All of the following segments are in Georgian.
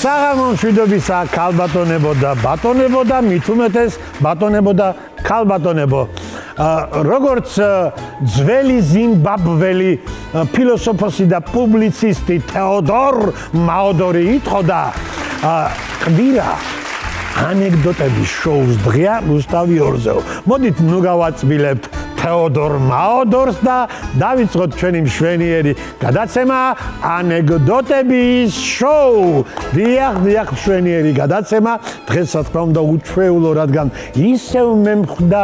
საღამო მშვიდობისა ქალბატონებო და ბატონებო და მით უმეტეს ბატონებო და ქალბატონებო როგორც ძველი ზიმბაბველი ფილოსოფოსი და პუბლიცისტი თეოდორ მაოდორი ითხოვდა ყვირა ანეკდოტების შოუს დღეა რუსთავი ორზეო მოდით ნუ გავაწბილებთ თეოდორ მაოდორს და დავიწყოთ ჩვენი მშვენიერი გადაცემა ანეკდოტების შოუ. დიახ, მშვენიერი გადაცემა. დღეს რა თქმა უნდა უჩვეულო, რადგან ისევ მემხვდა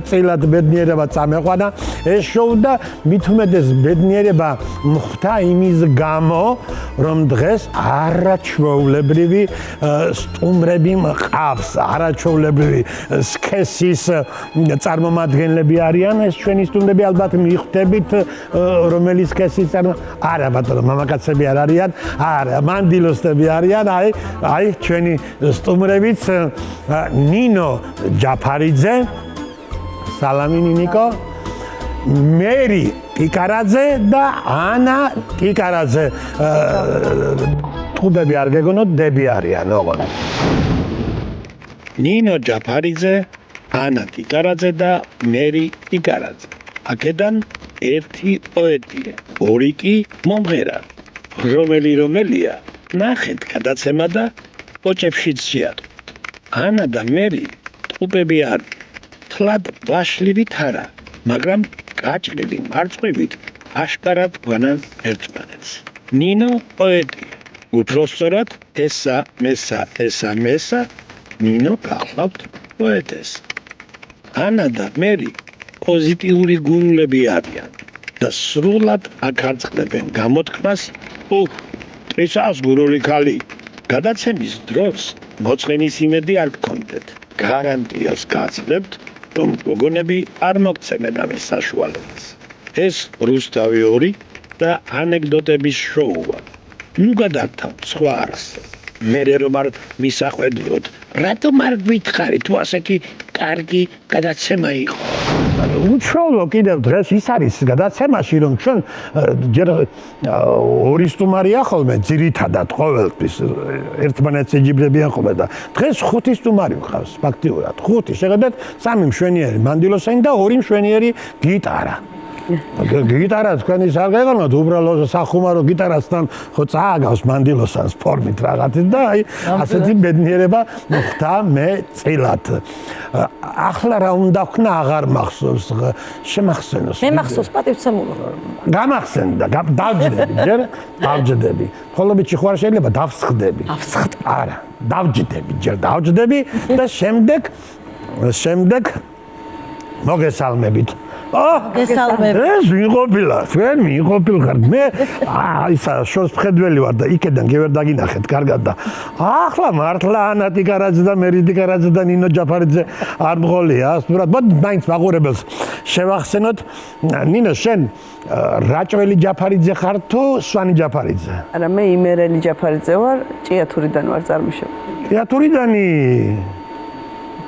წილად ბედნიერება წამეყვანა ეს შოუ და მით უმეტეს ბედნიერება მხვდა იმის გამო, რომ დღეს არაჩვეულებრივი სტუმრები მყავს, არაჩვეულებრივი სქესის წარმომადგენლები არიან ეს ჩვენი სტუმრები ალბათ მიხვდებით რომელიც სქესის არა ბატონო მამაკაცები არ არიან არა მანდილოსები არიან აი ჩვენი სტუმრებიც ნინო ჯაფარიძე სალამი ნინიკო მერი ტიკარაძე და ანა ტიკარაძე ტყუბები არ გეგონოთ დები არიან ოღონდ ნინო ჯაფარიძე ანა ტიკარაძე და მერი ტიკარაძე. აქედან ერთი პოეტია, ორი კი მომღერალი. რომელია, ნახეთ გადაცემა და პოჭებშიც შეატყოთ. ანა და მერი ტყუპები არ, თლად ვაშლივით არა, მაგრამ გაჭრილი მარწყვივით აშკარად გვანან ერთმანეთს. ნინო პოეტია, უпроსწორად ესა მესა, ნინო გახლავთ პოეტეს. ანა და მერი პოზიტიური გუნლები არიან და სრულად აკარწყდებენ გამოთქმას ტრისას გურული ქალი გადაცემის დროს მოწყენის იმედი არ გქონდეთ გარანტიას გაცლებთ რომ გოგონები არ მოგცემენ ამის საშუალებას ეს რუსთავი 2 და ანეკდოტების შოუა ნუ გადართავთ სხვა არსად მერე რომ არ მისახვედროთ რატომ არ გითხარით თუ ასეთი კარგი გადაცემა იყო უჩვეულო კიდევ დღეს ის არის გადაცემაში რომ ჩვენ ჯერ ორი სტუმარია ხოლმე ძირითადად ყოველთვის ერთმანეთს ეჯიბრებიან ხოლმე და დღეს 5 სტუმარი ვყავს ფაქტიურად 5 შეხედეთ 3 მშვენიერი მანდილოსანი და 2 მშვენიერი გიტარა გიტარა თქვენი არ გეგონოთ უბრალოდ სახუმარო გიტარასთან ხო წააგავს მანდილოსანს ფორმით რაღაცით და აი ასეთი ბედნიერება მოხდა მე წილად ახლა რა უნდა ვქნა აღარ მახსოვს შემახსენოს მე მახსოვს პატივცემულო გამახსენდა დავჯდები ხოლმე ხო არ შეიძლება დავსხდები არა დავჯდები ჯერ დავჯდები და შემდეგ მოგესალმებით გესალმებით ეს მიყოფილა თქვენ მიყოფილხართ მე ისა შორს მხედველი ვარ და იქედან გევერ დაგინახეთ კარგად და ახლა მართლა ანა ტიკარაძე და მერი ტიკარაძე და ნინო ჯაფარიძე არ მღოლია სწორად მაინც მაყურებელს შევახსენოთ ნინო შენ რაჭველი ჯაფარიძე ხარ თუ სვანი ჯაფარიძე არა მე იმერელი ჯაფარიძე ვარ ჭიათურიდან ვარ წარმოშობილი ჭიათურიდანი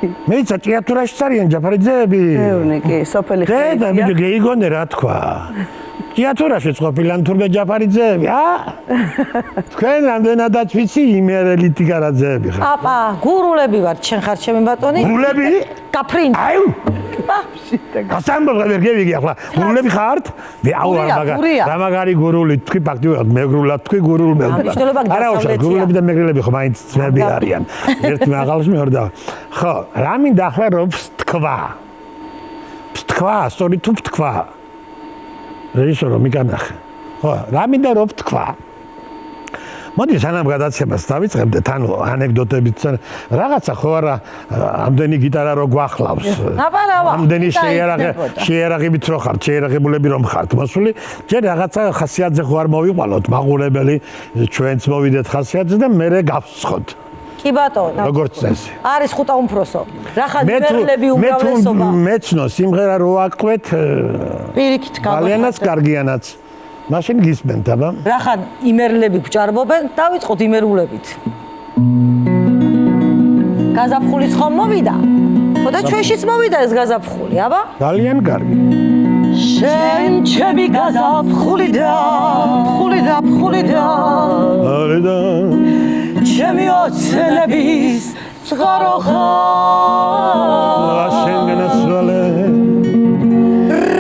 მეცა ჭიათურაშიც არიან ჯაფარიძეები? მეუნე კი, სოფელი ხეია. და ბიჭო გეიგონე რა თქვა. ჭიათურაშიც ყოფილან თურმე ჯაფარიძეები, თქვენ რამდენადაც ვიცი იმერელი ტიკარაძეები ხარ. აპა, გურულები ვართ, შენ ხარ ჩემი ბატონი? გურულები? კაფრინ. აუ. გასამბოლ ვერ გევიგი ახლა. გურულები ხართ? რა მაგარი გურული თქვი ფაქტიურად მეგრულად თქვი გურულ მეგრულად. არა უშავ გურულები და მეგრელები ხო მაინც ძმები არიან. ერთი მაღალში მეორე და ხო, რა მინდა ახლა რომ ვთქვა. ვთქვა, სწორი თუ ვთქვა. რეჟისორო მიგანახე. ხო, რა მინდა რომ ვთქვა. მოდი სანამ გადაცემას დავიწყებდეთ, ანუ ანეკდოტებით რაღაცა ხო არა ამდენი გიტარა რო გვახლავს. ამდენი შეერაღებით რო ხართ, შეერაღებულები რომ ხართ. მოსული ჯერ რაღაცა ხასიათზე ხო არ მოვიყვალოთ, მაყურებელი ჩვენც მოვიდეთ ხასიათზე და მე გავსხოთ. კი ბატონო. როგორც წესი. არის ხუთა უმფროსო. რახან იმერლები უმრავლესობა. მეცნო სიმღერა რო აკვეთ პირიქით გალიანაც კარგიანაც. მაშინ გისმენთ აბა. რახან იმერლები გვჭარბობენ, დავიწყოთ იმერულებით. გაზაფხულიც ხომ მოვიდა? ხო და ჩვენშიც მოვიდა ეს გაზაფხული, აბა? ძალიან კარგი. შენ ჩემი გაზაფხული და წყარო ხარ შენ განასვალე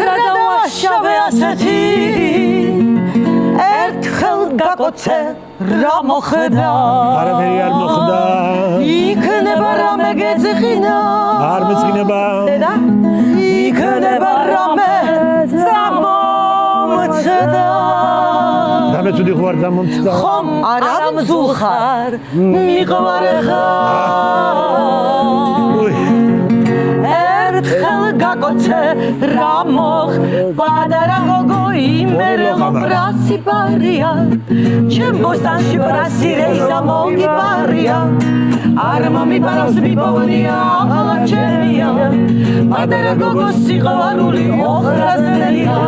რა დავაშავე ასეთი ერთხელ გაკოცე რა მოხდა არაფერი არ მოხდა იქნება რამე გეძღინა არ მეძღინება და იქნება რამე წამომწდა და მე ცუდი ხوار დამომწდა ხომ არა მძულ ხარ მიყვარე ხარ ერთხელ გაკოცე რა მოხდა რა გოგო იმერე პრასი ბარია ჩემ ბოსტანში პრასი რეიზა მოგიბარია არ მომიპარავს მიპოვნია ახლა ჩემია პატარა გოგო სიყვარული ოხრა ძნელია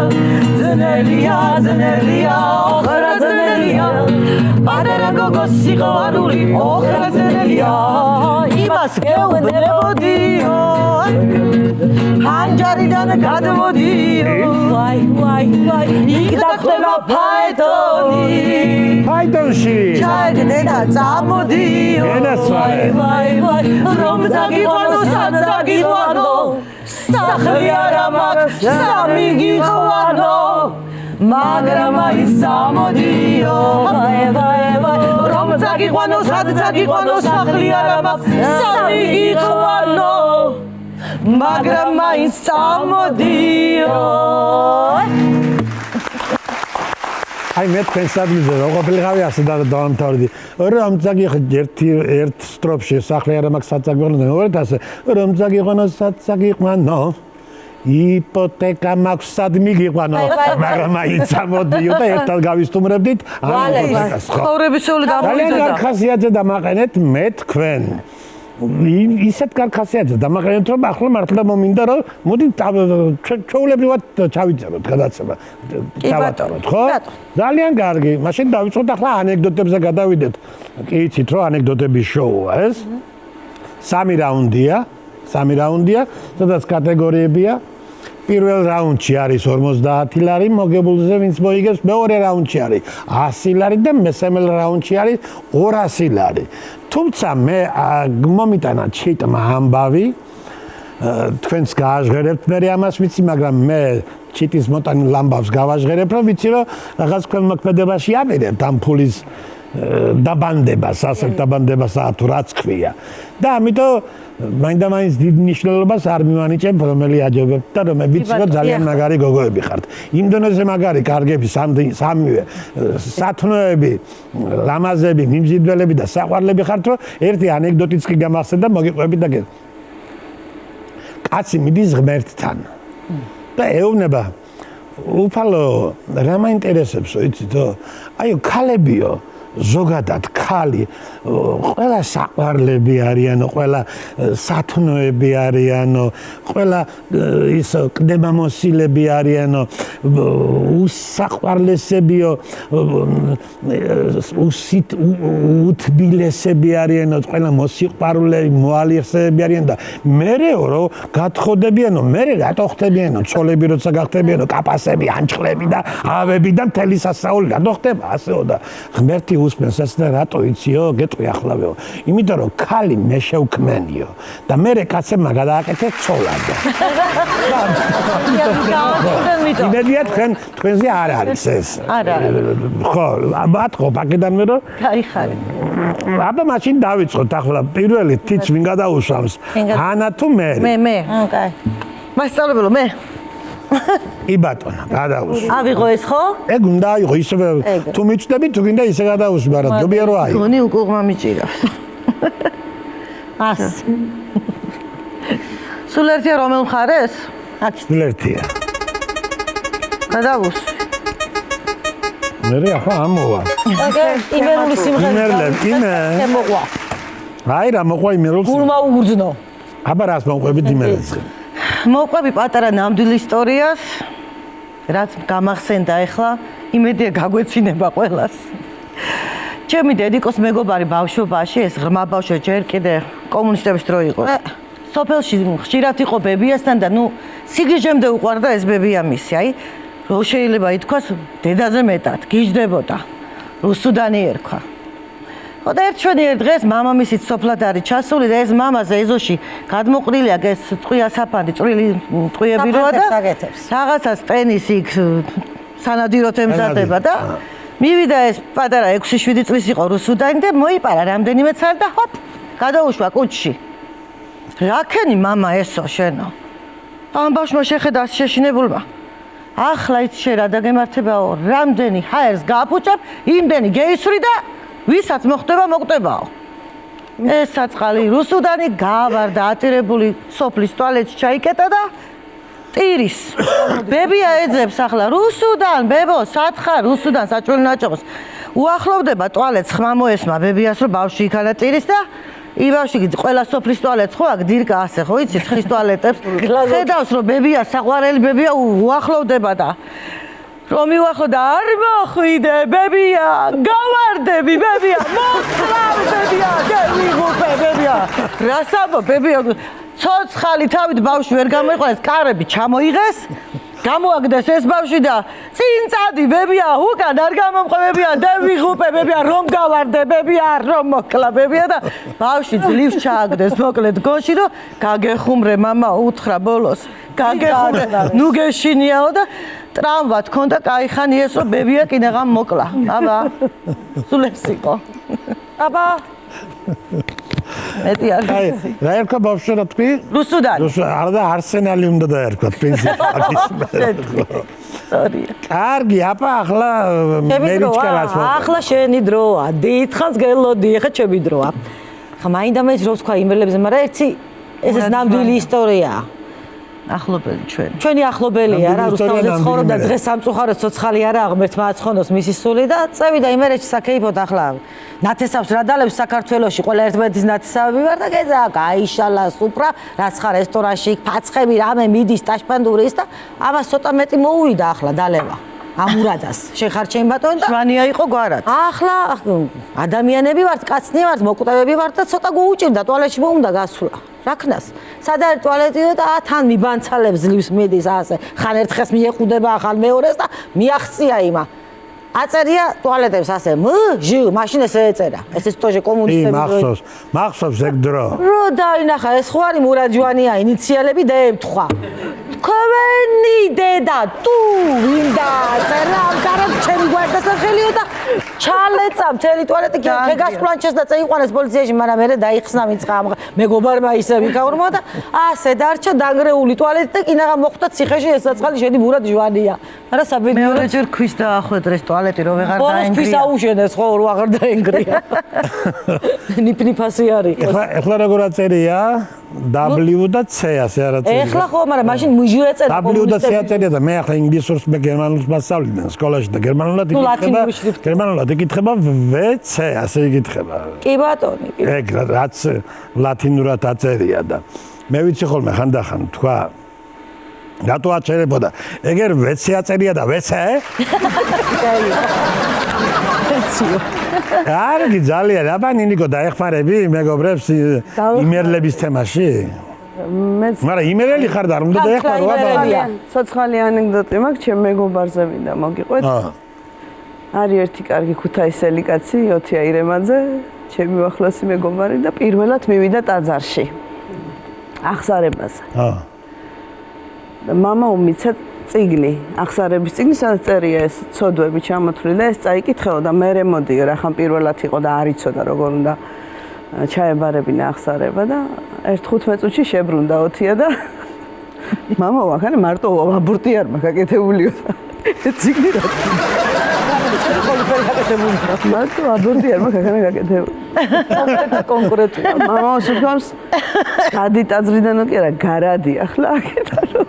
ძნელია ძნელია ოხრა ძნელია პატარა გოგო სიყვარული ოხრა ძნელია იმას გეუბნებოდიო ხანჯარიდან გადმოდიო ვაი ვაი ვაი იქ დახდება ფაეტონი ფაიტონში ჩაიგდე და წამოდიო ენასვარე ვაი ვაი რომ დაგიყვანო საწაგიყვანო სახლი არა მაქვს სამი გიყვანო მაგრამ აი სამოდიო ვაი ვაი ვაი რომ დაგიყვანო საწაგიყვანო სახლი არა მაქვს სამი გიყვანო მაგრამ აი სამოდიო აი მე თქვენ სადმიზე რა ყოფილიყავი ასე დავამთავრდი რომ წაგიხდი ერთ სტროფში სახლი არა მაქვს საწაგიყვანო ორად ასე რომ წაგიყვანო საწაგიყვანო იპოთეკა მაქვს სად მიგიყვანო მაგრამ აი სამოდიო და ერთად გავისტუმრებდით ამ იპოთეკას ხო ხოვრებისეული ძალიან კარგ ხასიათზე დამაყენეთ მე თქვენ ისეთ კარგ ხასიათზე დამაყენეთ რომ ახლა მართლა მომინდა რომ მოდი ჩვეულებრივად ჩავიწეროთ გადაცემა დავატაროთ ხო ძალიან კარგი მაშინ დავიწყოთ ახლა ანეკდოტებზე გადავიდეთ კი იცით რომ ანეკდოტების შოუა ეს სამი რაუნდია სადაც კატეგორიებია პირველ რაუნდში არის 50 ლარი მოგებულზე ვინც მოიგებს მეორე რაუნდში არის 100 ლარი და მესამე რაუნდში არის 200 ლარი თუმცა მე მომიტანა ჩიტმა ამბავი თქვენს გააჟღერებთ მე ამას ვიცი მაგრამ მე ჩიტის მოტანილ ამბავს გავაჟღერებ რომ ვიცი რომ რაღაც ქველმოქმედებაში ამერებთ ამ ფულის დაბანდებას ასეთ დაბანდებას თუ რაც ქვია და ამიტომ მაინდა-მაინც დიდ მნიშვნელობას არ მივანიჭებ რომელი აჯობებთ და რომ ვიცი რომ ძალიან მაგარი გოგოები ხართ იმ დონეზე მაგარი კარგები სამივე სათნოები ლამაზები მიმზიდველები და საყვარლები ხართ რომ ერთი ანეკდოტიც კი გამახსენდა მოგიყვებით და კაცი მიდის ღმერთთან და ეუბნება უფალო რა მაინტერესებსო იცითო აიო ქალებიო ზოგადად ქალი ყველა საყვარლები არიანო ყველა სათნოები არიანო ყველა ის კდებამოსილები არიანო უსაყვარლესებიო უთბილესები არიანო ყველა მოსიყვარულეები მოალიხსებები არიან და მერეო რომ გათხოვდებიანო მერე რატო ხდებიანო ცოლები როცა გახდებიანო კაპასები ანჩხლები და ავები და მთელი სასაული რატო ხდება ასეო და ღმერთი უსმენსაც და რატო იციო გეტყვი ახლავეო იმიტომ რომ ქალი მე შევქმენიო და მერე კაცებმა გადააკეთეს ცოლად იმედია თქვენზე არ არის ეს არ არის ხო ბატყო პაკედან მე რომ კაი ხარ აბა მაშინ დავიწყოთ ახლა პირველი თიც ვინ გადაუსვამს ანა თუ მე მე კაი მასწავლებელო მე კი ბატონო გადაუსვა ავიღო ეს ხო ეგ უნდა აიღო ისე თუ მიწდები თუ გინდა ისე გადაუსვა რა ჯობია რომ აიღო გონი უკუღმა მიჭირავს ას სულ ერთია რომელ მხარეს აქ სულ ერთია გადავუსვი მე ახლა ამოვა იმერული სიმღერა მოყვა აი რა მოყვა იმერულ გულმა უგრძნო აბა რას მოყვებით იმერულს მოყვები პატარა ნამდვილ ისტორიას რაც გამახსენდა ახლა იმედია გაგვეცინება ყველას ჩემი დედიკოს მეგობარი ბავშვობაში ეს ღრმა ბავშვი ჯერ კიდე კომუნისტების დრო იყო სოფელში ხშირად იყო ბებიასთან და ნუ სიგიჟემდე უყვარდა ეს ბებია მისი აი რო შეიძლება ითქვას დედაზე მეტად გიждდებოდა რუსუდანი ერქვა და ერთ დღეს მამამისიც სოფლად არის ჩასული და ეს მამაზე ეზოში გადმოყრილი აქვს ეს ტყვია საფანდი, წვრილი ტყვიები როა და რაღაცას ტენის იქ სანადიროთ ემზადება და მივიდა ეს პატარა 6-7 წლის იყო რუსუდანი და მოიპარა რამდენიმე ცალი და ჰოპ, გადაუშვა კუჩში. რაკენი მამა ესო შენო? ამ ბავშვმა შეხედა შეშინებულმა. ახლა იცი შენ რა დაგემართებაო, რამდენი ჰაერს გააფუჭებ, იმდენი გეისვრი და ვისაც მოხდება მოკტებაო. ეს საწყალი რუსუდანი გაავარდა ატირებული სოფლის ტუალეტში ჩაიკეტა და ტირის. ბებია ეძებს ახლა რუსუდან, ბებო, სათხარ რუსუდან საჭველი ნაჭყოს. უახლოვდება ტუალეტს, ხმა მოესმა ბებიას რომ ბავშვი იქანა ტირის და იბავში ყველა სოფლის ტუალეტს ხო აქ დირკა ასე ხო იცი თხრის ტუალეტებს ხედავს რომ ბებია საყვარელი ბებია უახლოვდება და რომ მიუახლოვდა არ მოხვიდე ბებია გავარდები ბებია მოხრავ ბებია გევიღუპე ბებია რასაბო ბებია ცოცხალი თავით ბავშვი ვერ გამოიყენეს კარები ჩამოიღეს გამოაგდეს ეს ბავშვი და წინწადი ბებია უკან არ გამომყვებებია და ვიღუპე ბებია რომ გავარდე ბებია რომ მოკლა ბებია და ბავშვი ძლივს ჩააგდეს მოკლედ გონში რომ გაგეხუმრე მამა უთხრა ბოლოს გაგეხუმრე ნუ გეშინიაო და ტრამვა თქონდა кайხანი ეს რომ ბებია კიდეღამ მოკლა აბა სულ ეს იყო აბა მეტი არ აი რა ერქვა ბავშვი რა თქვი რუსუდანი არა და არსენალი უნდა დაერქვა პრინციპი კარგი აბა ახლა მერიჩკა რას მოყვა ახლა შენი დროა დიდხანს გელოდი ახლა ჩემი დროა ხა მაინდა მეც რო თქვა იმერლებზე მაგრამ ერთი ეს ნამდვილი ისტორიაა ახლობელი ჩვენი ახლობელია რა რუსთავზე ცხოვრობდა დღეს სამწუხაროდ ცოცხალი არა ღმერთმა აცხონოს მისი სული და წევიდა იმერეთში საკეიფოთ ახლა ნათესავს რა დალებს საქართველოში ყველა ერთმანეთის ნათესავები ვარ და გეძა გაიშალა სუფრა რაც ხარ რესტორანში ფაცხები რამე მიდის ტაშპანდურის და ამას ცოტა მეტი მოუვიდა ახლა დალევა ამურადას შენ ხარ ჩემი ბატონი და შვანია იყო გვარად ახლა ადამიანები ვართ კაცნი ვართ მოკვდავები ვართ და ცოტა გუუჭირდა ტუალეტში მოუნდა გასვლა რაკნას სად არის ტუალეტიო და თან მიბანცალებს ძლივს მიდის ასე ხან ერთხელს მიეხუდება ახალ მეორეს და მიაღწია იმა აწერია ტუალეტებს ასე მჟ მაშინ ესე ეწერა ეს ისტორია კომუნისტები მახსოვს ეგ დრო რო დაინახა ეს ხო არის მურაჯვანია ინიციალები და ემთხვა თქვენი დედა თუ ვინდა წერა ამკარად ჩემი გვერდასახელიო და ჩალეცა მთელი ტუალეტი გასკვლანჩეს და წაიყვანეს პოლიციაში მაგრამ მე დაიხსნა მიწყა მეგობარმა ისე ვიქაურმა და ასე დარჩა დაგრეული ტუალეტი და კინაღა მოხვდა ციხეში ეს საწყალი შენი მურაჯვანია მაგრამ საბედნიეროდ მეორეჯერ ქვის დაახვედრეს ტუალეტი რომ ვეღარ დაენგრია ბოლოს ქვის აუშენეს ხო რო აღარ დაენგრია ნიფნიფასი არის ეხლა როგორ აწერია W და C ასე არ აწერია ეხლა ხო მაგრამ მაშინ მუჟი ეწერა W და C აწერია და მე ახლა ინგლისურს მე გერმანულს მასწავლიდან სკოლაში და გერმანულად იკითხება VC ასე იკითხება კი ბატონი ეგ რაც ლათინურად აწერია და მე ვიცი ხოლმე ხანდახან თქვა რატო აწერებოდა ეგერ VC აწერია და VC კარგი ძალიან აბა ნინიკო დაეხმარები მეგობრებს იმერლების თემაში მეც მაგრამ იმერელი ხარ და არ უნდა დაეხმარო აბა ცოცხალი ანეკდოტი მაქვს ჩემ მეგობარზე მინდა მოგიყვეთ არის ერთი კარგი ქუთაისელი კაცი იოთია ირემაძე ჩემი უახლოესი მეგობარი და პირველად მივიდა ტაძარში აღსარებაზე და მამა უმიცა წიგნი აღსარების წიგნი სადაც წერია ეს ცოდვები ჩამოთვლილი და ეს წაიკითხეო და მე მოდიო რახან პირველად იყო და არ იცოდა როგორ უნდა ჩაებარებინა აღსარება და ერთ 15 წუთში შებრუნდა ოთია და მამა ვახანე მარტო აბორტი არ მაქვს გაკეთებულიო წიგნი რა მარტო აბორტი არ მაქვს გაკეთებული კონკრეტულად მამა უსულთავს გადი ტაძრიდანო კი არა გარადი ახლა აკეთა რომ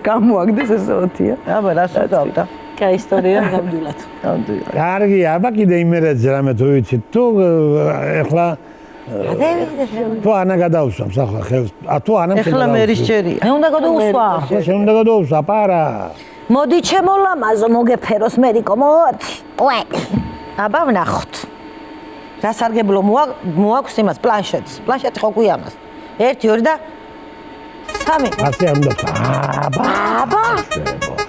გამოაგდეს ეს ოთია აბა რას უდავდა კაი ისტორია ნამდვილად კარგი აბა კიდე იმერეთზე რამე თუ ვიცი თუ ეხლა თუ ანა გადაუსვამს ახლა ხელს თუ ანა ეხლა მერისჯერია მე უნდა გადაუსვა შენ უნდა გადაუსვა პარა მოდი ჩემო ლამაზო მოგეფეროს მერიკო მოდი აბა ვნახოთ დასარგებლო მოაქვს იმას პლანშეტი ხო ქვია მას 1 2 და 3 ასე არ უნდა აბა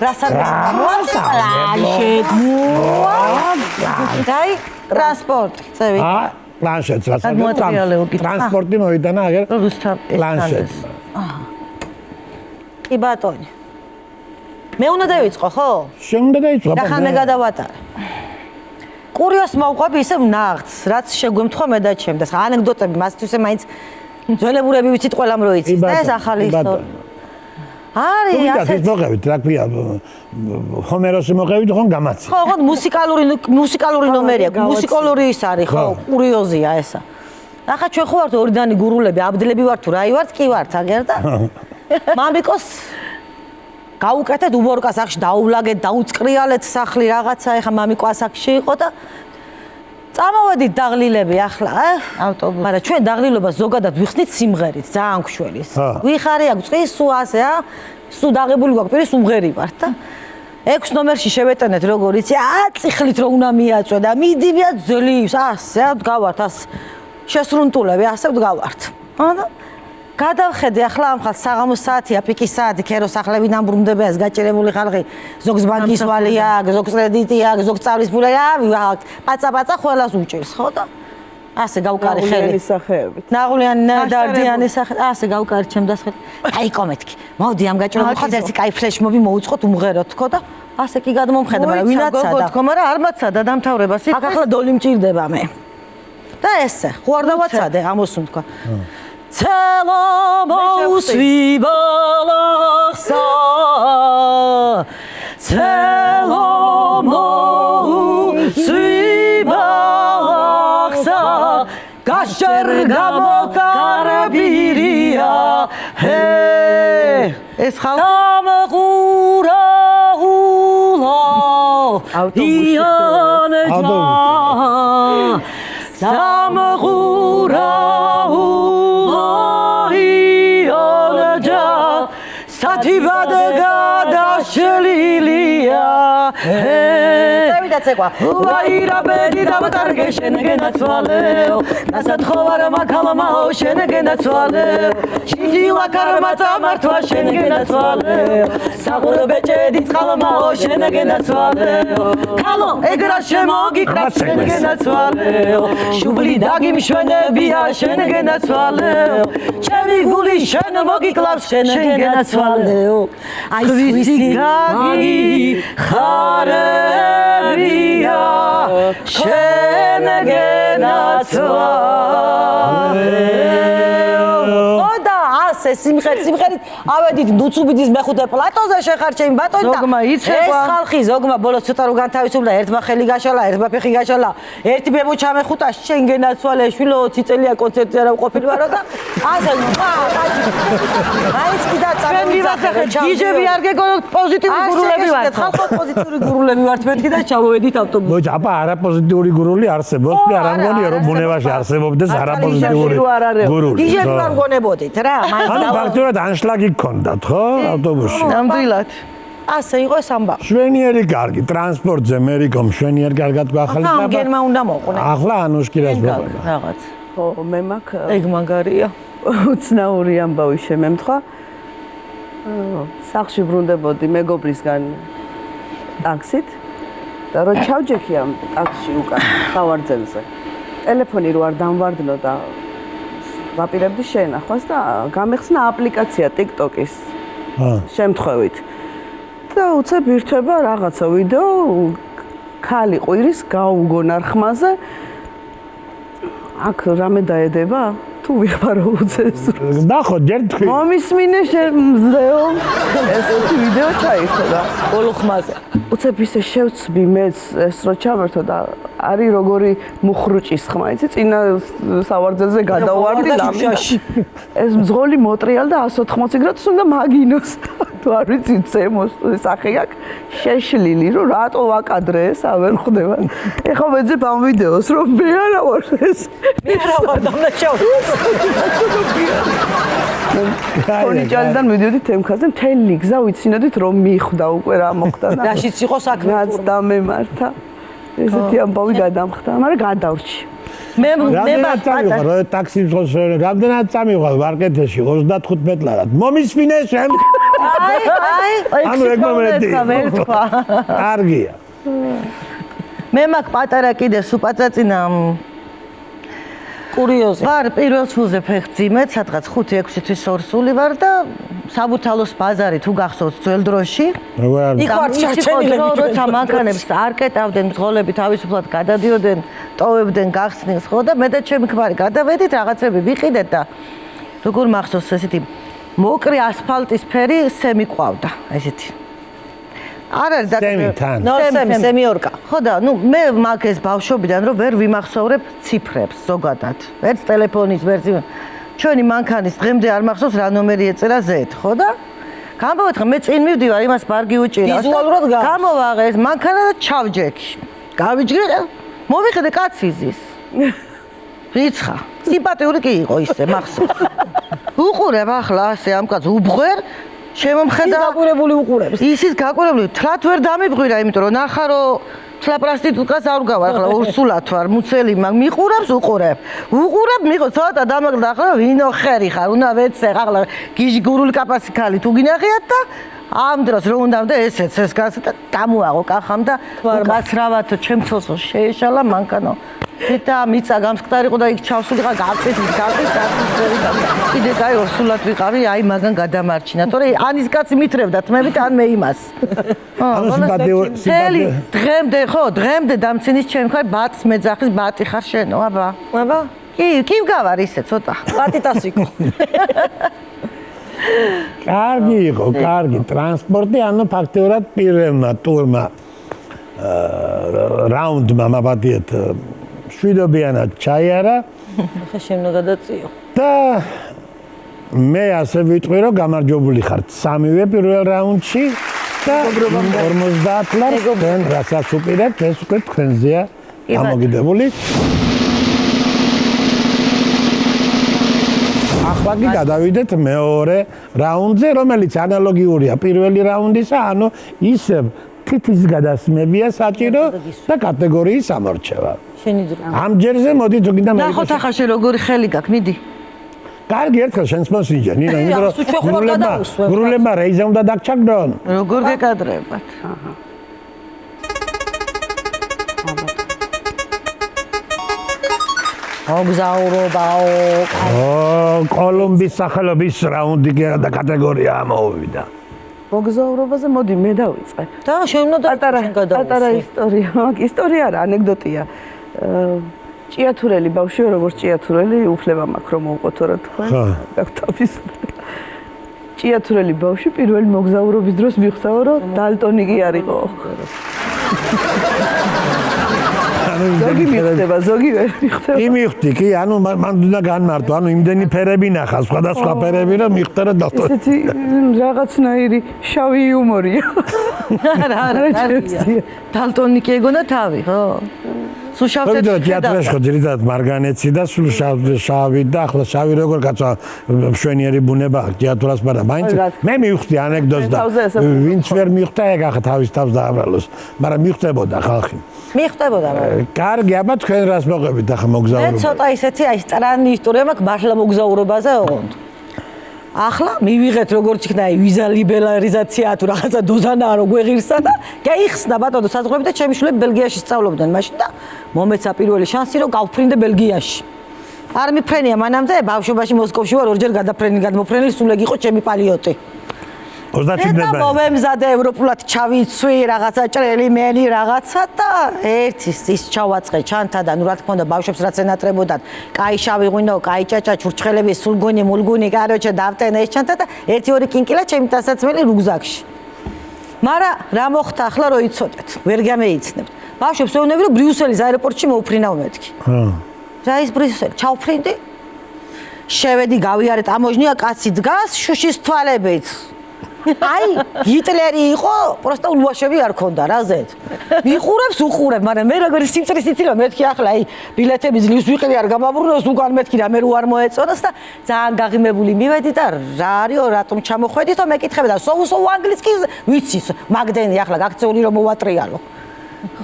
დასარგებლო მოაქვს პლანშეტი დაი ტრანსპორტი წევი პლანშეტს რაც გადმოატრიალე უკითხა. ტრანსპორტი მოვიდანა აგერ რუსთავ პლანშეტს. კი ბატონი. მე უნდა დავიწყო, ხო? შენ უნდა დაიწყო. და ხან მე გადავატარე. კურიოს მოვყვები ისე ნაღდს, რაც შეგვემთხვა მე და ჩემ და ანეკდოტები მასთვისე მაინც ძველებურები ვიცით ყველამ რო იცის და ეს ახალი ისტორია. არის ასე. ის მოყევით, რა ქვია, ჰომეროსი მოყევით, ხომ გამაცი. ხო, ხო, მუსიკალური ნომერია, მუსიკალური ის არის, ხო, კურიოზია ესა. ახლა ჩვენ ხო ვართ ორდანი გურულები, აბდლები ვართ თუ რაი ვართ, კი ვართ, აგერ და მამიკოს გაუკეთეთ უბორკა სახში დაუვლაგეთ, დაუწყრიალეთ სახლი რაღაცა, ეხა მამიკო ასაკში იყო და წამოვედით დაღლილები ახლა, ავტობუსი. მაგრამ ჩვენ დაღლილობას ზოგადად ვიხსნით სიმღერით, ძალიან მშველის. ვიხარი აქ წვის სულ ასე, სულ დაღებული გვაქვს, პირის უმღერი ვართ და 6 ნომერში შევეტანეთ როგორ იცი, წიხლით რო უნდა მიაწვე და მიდივია ძლივს, ასე ვდგავართ, ასე შესრუნტულები, ასე ვდგავართ. და გადავხედე ახლა ამ ხალხს საღამოს საათია, პიკის საათი, ქერო სახლებიდან ბრუნდება ეს გაჭირებული ხალხი, ზოგს ბანკის ვალი აქვს, ზოგს კრედიტი აქვს, ზოგს წავლის ფული აქვს, პაცა ყველას უჭირს, ხო და ასე გავკარი ხელი. ნაღულიანი სახეებით. ნაღულიანი დარდიანი სახე, ასე გავკარი ჩემ დასხელი. აი კომეთქი. მოდი ამ გაჭირებულ ხალხს ერთი კაი ფლეშმობი მოუწყოთ უმღეროთ, ხო და ასე კი გადმომხედა, მაგრამ ვინაცა და თქო, მაგრამ არ მაცადა დამთავრება სიტყვის. აქ ახლა დოლი მჭირდება მე. და ესე, ხوار დავაცადე, ამოსუნ თქვა. Целому свибалахса, целому свибалахса, гашергамо карабирия, ეს ხალხი სამღურაულა, იანეჯა, სამღურაულა. სათიბად გადაშლილია წევიდა წეკვა ვაირაბედი დავკარგე შენგენა ცვალეო დასათხოვარ მაქალმაო შენგენა ცვალეო ჩიდილა კარმა წამართვა შენგენა ცვალეო საღურბეჭედი წყალმაო შენგენა ცვალეო ქალო ეგრა შემოგიკრა შენგენა ცვალეო შუბლი დაგიმშვენებია შენგენა ცვალეო ჩემი გული შენ მოგიკლავს შენგენა ცვალეო აი სვისი გაგი ხარებია შენგენა ცვალეო და ასე სიმღერით ავედით ნუცუბიძის მეხუთე პლატოზე შეხარ ჩემი ბატონი და ეს ხალხი ზოგმა ბოლოს ცოტა რო განთავისუფლდა ერთმა ხელი გაშალა ერთმა ფეხი გაშალა ერთი ბებო ჩამეხუტა შენგენა ცვალე შვილო 20 წელია კონცერტზე არ ვყოფილი ვარო და ასე მაინც კიდე წამოვიძახე გიჟები არ გეგონოთ პოზიტიური გურულები ვართ ხალხო პოზიტიური გურულები ვართ მეთქი და ჩავოვედით ავტობუსში მოიცა აბა არაპოზიტიური გურული არსებობს მე არ ამგონია რომ ბუნებაში არსებობდეს არაპოზიტიური გურული გიჟები არ გონებოდით რა ანუ ფაქტურად ანშლაგი გქონდათ ხო ავტობუსში ნამდვილად ასე იყო ეს ამბავი შვენიერი კარგი ტრანსპორტზე მერიკო შვენიერ კარგად გვახალით ახლა ამგერმა უნდა მოყვნენ ახლა ანუშკირას მოყვება რაღაც ხო მე მაქვს ეგ მაგარია უცნაური ამბავი შემემთხვა სახში ბრუნდებოდი მეგობრისგან ტაქსით და რო ჩავჯექი ამ ტაქსში უკან ხავარძელზე ტელეფონი რო არ დამვარდნო და ვაპირებდი შენახვას და გამეხსნა აპლიკაცია TikTok-ის შემთხვევით და უცებ ირჩება რაღაცა ვიდეო ქალი ყვირის გაუგო ნარხმაზე აქ რამე დაედება თუ ვიხმარო უცებს ნახო ჯერ თქვი მომისმინე შემზეო ესეთი ვიდეო ჩაირთო და ბოლო ხმაზე უცებ ისე შევცბი მეც ეს რო ჩავერთო და არის როგორი მუხრუჭის ხმა იცი წინა სავარძელზე გადავარდი ლამიაში ეს მძღოლი მოტრიალ და 180 გრადუს უნდა მაგინოს თუ არ ვიცი ზემოს სახე აქვს შეშლილი რომ რატო ვაკადრე ეს ვერ ხვდება ეხლა ვეძებ ამ ვიდეოს რომ მე არა ვარ ეს მე არა ვარ დამნაშავე კონიჭალიდან მივიდოდი თემქაზე მთელი გზა ვიცინოდით რომ მიხვდა უკვე რა მოხდა და რაშიც იყო საქმე რაც დამემართა ესეთი ამბავი გადამხდა მაგრამ გადავრჩი მე რამდენად ტაქსის რამდენად წამიღვალ მარკეტში 35 ლარად მომისმინე შენ აი ანუ ეგ მომენტი კარგია მე მაგ პატარა კიდე სუპაწაწინა კურიოზი. ვარ პირველ სულზე ფეხძიმეთ, სადღაც 5-6 თვის ორსული ვარ და საბუთალოს ბაზარი თუ გახსოვთ ძველ დროში. იქ ვარ ჩარჩენილები. როცა მანქანებს არ კეტავდნენ, მძღოლები თავისუფლად გადადიოდნენ, ტოვებდნენ გახსნილს ხო და მე და ჩემი ქმარი გადავედით, რაღაცები ვიყიდეთ და როგორ მახსოვს ესეთი მოკრი ასფალტის ფერი სემი ყავდა, ესეთი. არ არის სემი-თან. სემიორკა. ხო და მე მაგ ეს ბავშვობიდან რომ ვერ ვიმახსოვრებ ციფრებს ზოგადად. ვერც ტელეფონის ვერც ჩვენი მანქანის დღემდე არ მახსოვს რა ნომერი ეწერა Z, ხო და გამოვეთხა მე წინ მივდივარ იმას ბარგი უჭირავს. ვიზუალურად გავს. გამოვაღე ეს მანქანა და ჩავჯექი. გავიჯგრე და მოვიხედე კაცი ზის. რიცხა. სიმპათიური კი იყო ისე მახსოვს. უყურებ ახლა ასე ამ კაცს უბღვერ შემომხედა გაყურებული უყურებს. ისიც გაყურებული თლათ ვერ დამიბღვირა, იმიტომ რომ ნახა რომ თლა პროსტიტუტკას არ ვგავარ ახლა ორსულად ვარ, მუცელი მაგ მიყურებს უყურებ. უყურებ მიყო ცოტა დამაგდა ახლა ვინო ხერი ხარ, უნდა ვეცე ახლა გიჟგურული კაპასიკალი თუ გინახიათ და ამ დროს რო უნდა და ესეც ეს გასა და დამოაღო კახამ და გაცრავათო ჩემცოლსო შეეშალა მანქანო. და მიწა გამსკდარიყო და იქ ჩავსულიყა გავწით კიდე კაი ორსულად ვიყავი, აი მაგან გადამარჩინა, თორე ანის კაცი მითრევდა თმებით ან მე იმას. დღემდე ხო, დღემდე დამცინის ჩემი ხარ ბატს მეძახის ბატი ხარ შენო, აბა. აბა? კი ვგავარ ისე ცოტა. ბატიტას იყო. კარგი იყო, კარგი ტრანსპორტი, ანუ ფაქტობრივად პირველმა ტურმა რაუნდმა მაბადიეთ შვიდობიანად ჩაიარა ხა შემდგა გადაწიო. და მე ასე ვიტყვი რომ გამარჯვებული ხართ სამივე პირველ რაუნდში და 50 ლარს თქვენ რასაც უპირებთ ეს უკვე თქვენზეა გამოგიდებული. ახლა კი გადავიდეთ მეორე რაუნდზე, რომელიც ანალოგიურია პირველი რაუნდისა, ანუ ისევ თითის გადასმებია საჭირო და კატეგორიის ამორჩევა. შენი დრო. ამ ჯერზე მოდი თუ გინდა მე. ნახოთ ახლა შენ როგორი ხელი გაქვს, მიდი. კარგი ერთხელ შენს მოსინჯა, ნინა, იმიტომ რომ გრულებმა რეიზე უნდა დაგჩაგდონ. როგორ გეკადრებათ? მოგზაურობაო. კოლუმბის სახელობის რაუნდი და კატეგორია ამოვიდა. მოგზაურობაზე მოდი მე დავიწყე. და შენ უნდა პატარა ისტორია, მაგ ისტორია არა, ანეკდოტია. ჭიათურელი ბავშვია, როგორც ჭიათურელი, უფლება მაქვს რომ მოვყოთ რა თქვენ. გავთავის. ჭიათურელი ბავშვი პირველი მოგზაურობის დროს მიხვდა რომ დალტონიკი არ იყო. ზოგი მიხვდება, ზოგი ვერ მიხვდება. კი მივხვდი, კი, ანუ მან უნდა განმარტო, ანუ იმდენი ფერები ნახა, სხვადასხვა ფერები რომ მიხვდა რა დალტონიკი. ესეთი რაღაცნაირი შავი იუმორია. არა, დალტონიკი ეგონა თავი, ხო? სულ შავთეთრი. ვიდრე თეატრში ხო ძირითადად მარგანეცი და სულ შავი და ახლა შავი როგორ კაცო მშვენიერი ბუნება თეატრას მაგრამ მაინც მე მივხვდი ანეკდოტს და ვინც ვერ მივხვდა ეგ ახლა თავის თავს დააბრალოს, მაგრამ მივხვდებოდა ხალხი. მიხვდებოდა მაგრამ. კარგი, აბა თქვენ რას მოყვებით ახლა მოგზაურობა? მე ცოტა ისეთი აი სტრანი ისტორია მაქვს მართლა მოგზაურობაზე ოღონდ. ახლა მივიღეთ როგორც იქნა აი ვიზა ლიბერალიზაცია თუ რაღაცა დოზანაა რო გვეღირსა და გაიხსნა ბატონო საზღვრები და ჩემი შვილები ბელგიაში სწავლობდნენ მაშინ და მომეცა პირველი შანსი რომ გავფრინდე ბელგიაში. არ მიფრენია მანამდე ბავშვობაში მოსკოვში ვარ ორჯერ გადმოფრენილი სულ ეგ იყო ჩემი პალიოტი. 37 და მომემზადე ევროპულად ჩავიცვი რაღაცა ჭრელი მელი რაღაცა და ერთის ის ჩავაწყე ჩანთადან რა თქმა უნდა ბავშვებს რაც ენატრებოდათ კაი შავი ღვინო კაი ჭაჭა ჩურჩხელები სულგონი მულგუნი კაროჩე დავტენა ეს ჩანთა და 1-2 კინკილა ჩემი დასაცმელი რუგზაკში მარა რა მოხდა ახლა რო იცოდეთ ვერ გამეიცნებთ ბავშვებს ვეუბნები რომ ბრიუსელის აეროპორტში მოუფრინავ მეთქი რა ის ბრიუსელი ჩავფრინდი შევედი გავიარე ტამოჟნია კაცი დგას შუშის თვალებით აი ჰიტლერი იყო, პროსტა ულვაშები არ ქონდა რა ზედ. მიყურებს უყურებ, მაგრამ მე როგორი სიმწრის იცი რომ მეთქი ახლა აი ბილეთები ძლივს ვიყიდე არ გამაბრუნოს უკან მეთქი რა მე რო არ მოეწონოს და ძალიან გაღიმებული მივედი და რა არისო რატომ ჩამოხვედით და მეკითხები და სოუსო ანგლისკი ვიცის მაგდენი ახლა გაქცეული რომ მოვატრიალო.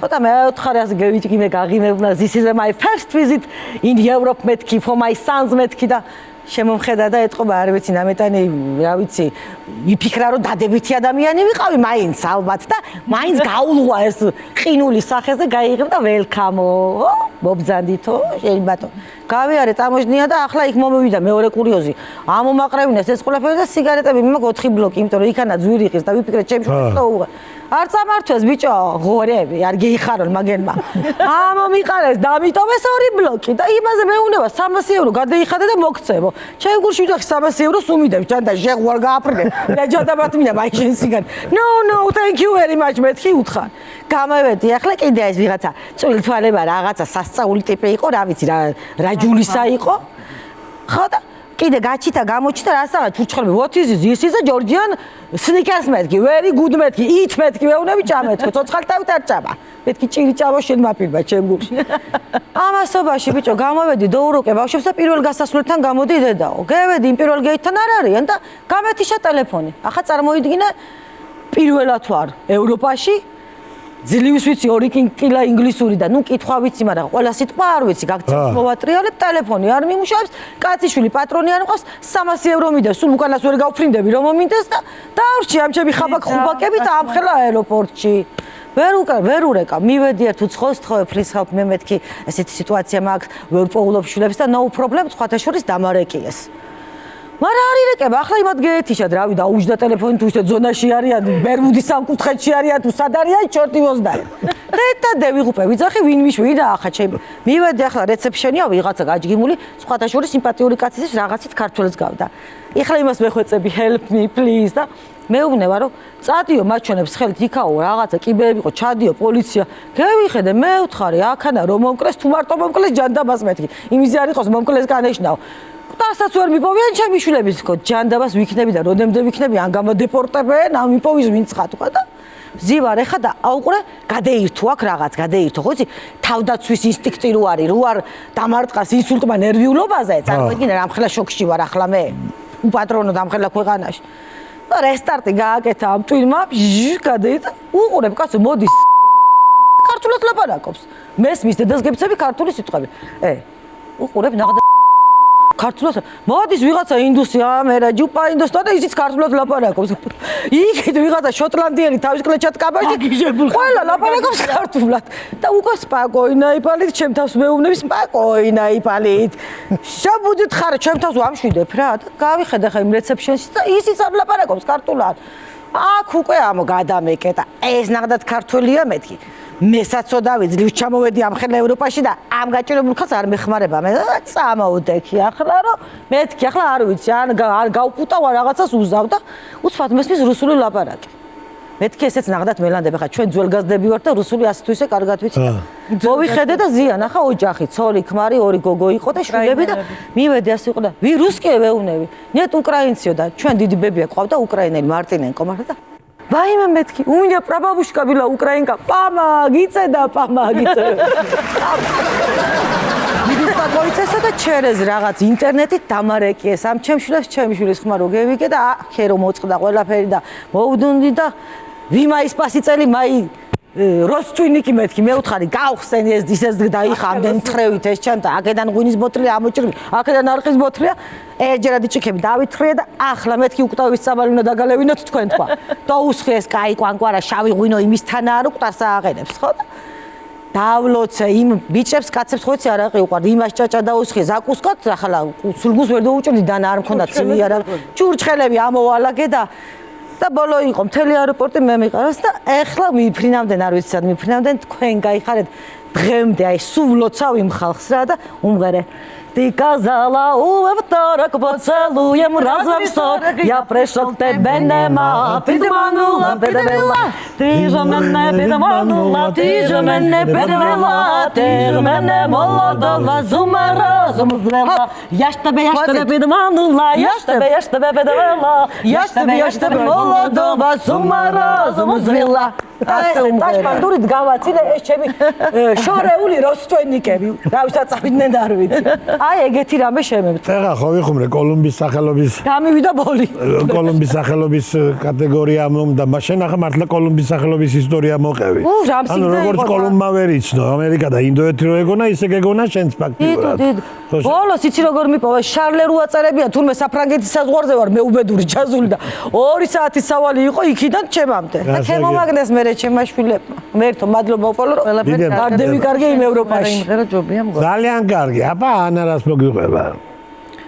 ხო და მე ვთხარი ასე გევიჭი მე გაღიმებნა this is my first visit in Europe მეთქი for my sons მეთქი და შემომხედა და ეთყობა, არ ვიცი, ნამეტანი, რა ვიცი, ვიფიქრა, რომ დადებითი ადამიანი ვიყავი, მაინც ალბათ და მაინც გაულღვა ეს ყინული სახეზე, გაიღებ და ველკამო. მობძანდითო, შეიძლება. გავიარე ტამოჟნია და ახლა იქ მომივიდა მეორე კურიოზი. ამომაყრევინეს ეს ყველაფერი და სიგარეტები მიმაგ 4 ბლოკი, იმიტომ რომ იქანა ძვირი იყის და ვიფიქრე ჩემს შვილს და უღა. არ წამართვეს ბიჭო, ღორები, არ გეიხარონ მაგენმა. ამომიყარეს და ამიტომეს 2 ბლოკი და იმაზე მეუნება 300 ევრო გადაიხადე და მოგცემო. ჩემ გულში ვიძახი 300 ევროს უმიდებ, ჯანდა შეღვარ გააფრინე. და ჯადაბათ მინდა მაიშენ სიგარ. No, thank you very much მეთქი უთხარ. გამოვედი, ახლა კიდე ეს ვიღაცა წვილი თვალება რაღაცა სასწაული ტიპი იყო, რა ვიცი, რა ჯულისა იყო. ხო და კიდე გაჩიტა გამოჩიტა რასაა ჩურჩხები what is this is a Georgian sneakers მეთქი very good მეთქი eat მეთქი ვეუნები ჭამეთქო ცოცხალთავით არ ჭამა მეთქი ჭირი ჭამა შენ მაპირბა ჩემ გულში ამასობაში ბიჭო გამოვედი დოუროკე ბავშვებს და პირველ გასასვლელთან გამოდი დედაო გევედი იმ პირველ გეითთან არ არიან და გამეთიშა ტელეფონი ახლა წარმოიდგინე პირველად ვარ ევროპაში ძლივს ვიცი 2 კილა ინგლისური და ნუ კითხვა ვიცი, მაგრამ ყველა სიტყვა არ ვიცი, გაგცემს მოვატრიალებ, ტელეფონი არ მიმუშავებს, კაციშვილი პატრონი არ მყავს, 300 ევრო მიდევს, სულ უკანას ვერ გავფრინდები რომ მომინდეს და დავრჩი ამ ჩემი ხაბაკ-ხუბაკებით ამხელა აეროპორტში. ვერ ურეკა, მივედი ერთ უცხოს თხოვე please help me მეთქი, ესეთი სიტუაცია მაქვს, ვერ პოულობ შვილებს და no problem, სხვათა შორის დამარეკიეს. მაგრამ არ ირეკება, ახლა იმად გეეთიშად, რავი, დაუჯდა ტელეფონი თუ ისე ზონაში არიან, ბერმუდის სამკუთხედში არიან, თუ სად არიან, ჩორტი ვოზდაი. და ვიღუპე, ვიძახი, ვინ მიშვილა ახლა ჩემ. მივედი ახლა რეცეპშენია, ვიღაცა გაჯგიმული, სხვათა შორის სიმპათიური კაცის რაღაცით ქართველს გავდა. ეხლა იმას მეხვეწები, help me please და მეუბნება, რომ წადიო მაჩვენებს ხელით იქაო, რაღაცა კიბეები იყო, ჩადიო პოლიცია. გევიხედე, მე ვთხარი, აქანა რომ მომკლეს, თუ მარტო მომკლეს ჯანდაბას მეთქი. იმის არ იყოს მომკლეს განეშნაო. დასაც ვერ მიპოვიან ჩემი შვილების თქო ჯანდაბას ვიქნები და როდემდე ვიქნები ან გამოდეპორტებენ ან მიპოვის ვინც ხატვა და ზივარ ეხა და აუყურე გადეირთო აქ რაღაც გადეირთო ხო იცი თავდაცვის ინსტინქტი რო არის რო არ დამარტყას ინსულტმა ნერვიულობაზე წარმოიდგინე რამხელა შოქში ვარ ახლა მე უპატრონო დამხელა ქვეყანაში და რესტარტი გააკეთა ამ ტვინმა გადეირთო უყურებ კაცო მოდის ქართულად ლაპარაკობს მესმის დედას გებცები ქართული სიტყვები უყურებ ნაღდა ქართულად მოდის ვიღაცა ინდუსი ამერა ჯუპა ინდუსი და ისიც ქართულად ლაპარაკობს იქით ვიღაცა შოტლანდიელი თავის კლეჩად კაბაში ყველა ლაპარაკობს ქართულად და უკვე სპაკოინა იფალით ჩემ თავს მეუბნები სპაკოინა იფალით შაბუდით ხარ ჩემ თავს ვამშვიდებ რა და გავიხედე ხა იმ რეცეპშენში და ისიც არ ლაპარაკობს ქართულად აქ უკვე ამო გადამეკეტა ეს ნახდათ ქართველია მეთქი მესაც ძლივს ჩამოვედი ამხელა ევროპაში და ამ გაჭირებულ ხალხს არ მეხმარება მე წამოვდექი ახლა რომ მეთქი ახლა არ ვიცი არ გავპუტავა რაღაცას უზავ და უცბად მესმის რუსული ლაპარაკი მეთქი ესეც ნახდათ მელანდები ხა ჩვენ ძველგაზრდები ვართ და რუსული ასე თუ ისე კარგად ვიცი მოვიხედე და ზიან ახლა ოჯახი ცოლი ქმარი ორი გოგო იყო და შვილები და მივედი ასე იყო და ვი რუსკიე ვეუნები ნეტ უკრაინციო და ჩვენ დიდი ბებია ყავდა უკრაინელი მარტინენკო მაგრამ და ვაიმე მეთქი, у меня прабабушка была украинка. Помогите да помогите. მიდისპაკოიცესა და ჩერეს რაღაც ინტერნეტით დამარეკიეს. ამ ჩემ შვილებს ჩემი შვილის ხმა რო გევიგე და ხე რომ მოწყდა ყველაფერი და მოვდუნდი და ვიმაის პასიწელი მაი როსტვინიკი მეთქი მე უთხარი გავხსენი ეს ისეს დაიხა ამდენ თრევით ეს ჩემ და აქედან ღვინის ბოთლია ამოჭრილი აქედან არხის ბოთლია ერთჯერადი ჭიქები დავითხრია და ახლა მეთქი უკტავის წამალი უნდა დაგალევინოთ თქვენ თქვა და უსხი ეს კაი კვანკვარა შავი ღვინო იმისთანა არ უკტას ააღენებს ხო და დავლოცე იმ ბიჭებს კაცებს ხო იცი არაყი უყვარდა იმას ჭაჭა დაუსხი ზაკუსკოთ ახლა სულგუს ვერ დაუჭრდი და არ მქონდა ცივი არა ჭურჭხელები ამოვალაგე და ბოლო იყო მთელი აეროპორტი მე მიყარეს და ეხლა მიფრინავდნენ არ ვიცი სად მიფრინავდნენ თქვენ გაიხარეთ დღემდე აი სულ ლოცავ იმ ხალხს რა და უმღერე Ты казала у вторник поцелуем разом сто Я пришел к тебе нема Підманула, підвела Ти ж мене підманула Ти ж мене підвела Ти ж мене молодого з ума разом звела Я ж тебе підманула Я ж тебе підвела Я ж тебе молодого з ума разом звела ასე ტაშპანდურით გავაცინე ეს ჩემი შორეული როსტვენიკები. რაისაც წავიდნენ არ ვიცი. აი ეგეთი რამე შემებთ. ეხლა ხო ვიხუმრე კოლუმბის სახელობის გამივიდა ბოლი. კოლუმბის სახელობის კატეგორია მომდა. მაშინ ახლა მართლა კოლუმბის სახელობის ისტორია მოყევი. ანუ როგორც კოლუმბმა ვერ იცნო ამერიკა და ინდოეთი რო ეგონა, ისე გეგონა შენც ფაქტიურად. ბოლოს იცი როგორ მიპოვა შარლერუა წერებია თურმე საფრანგეთის საზღვარზე ვარ მე უბედური ჩაზული და 2 საათის სავალი იყო იქიდან ჩემამდე. და ჩემომაგდეს მე ჩემაშვილებმა. მერთო მადლობა უყოლო ყველაფერი გარდევი კარგი იმ ევროპაში. იმღერა ჯობია მგონი. ძალიან კარგი. აბა ანარას მოგიყვება.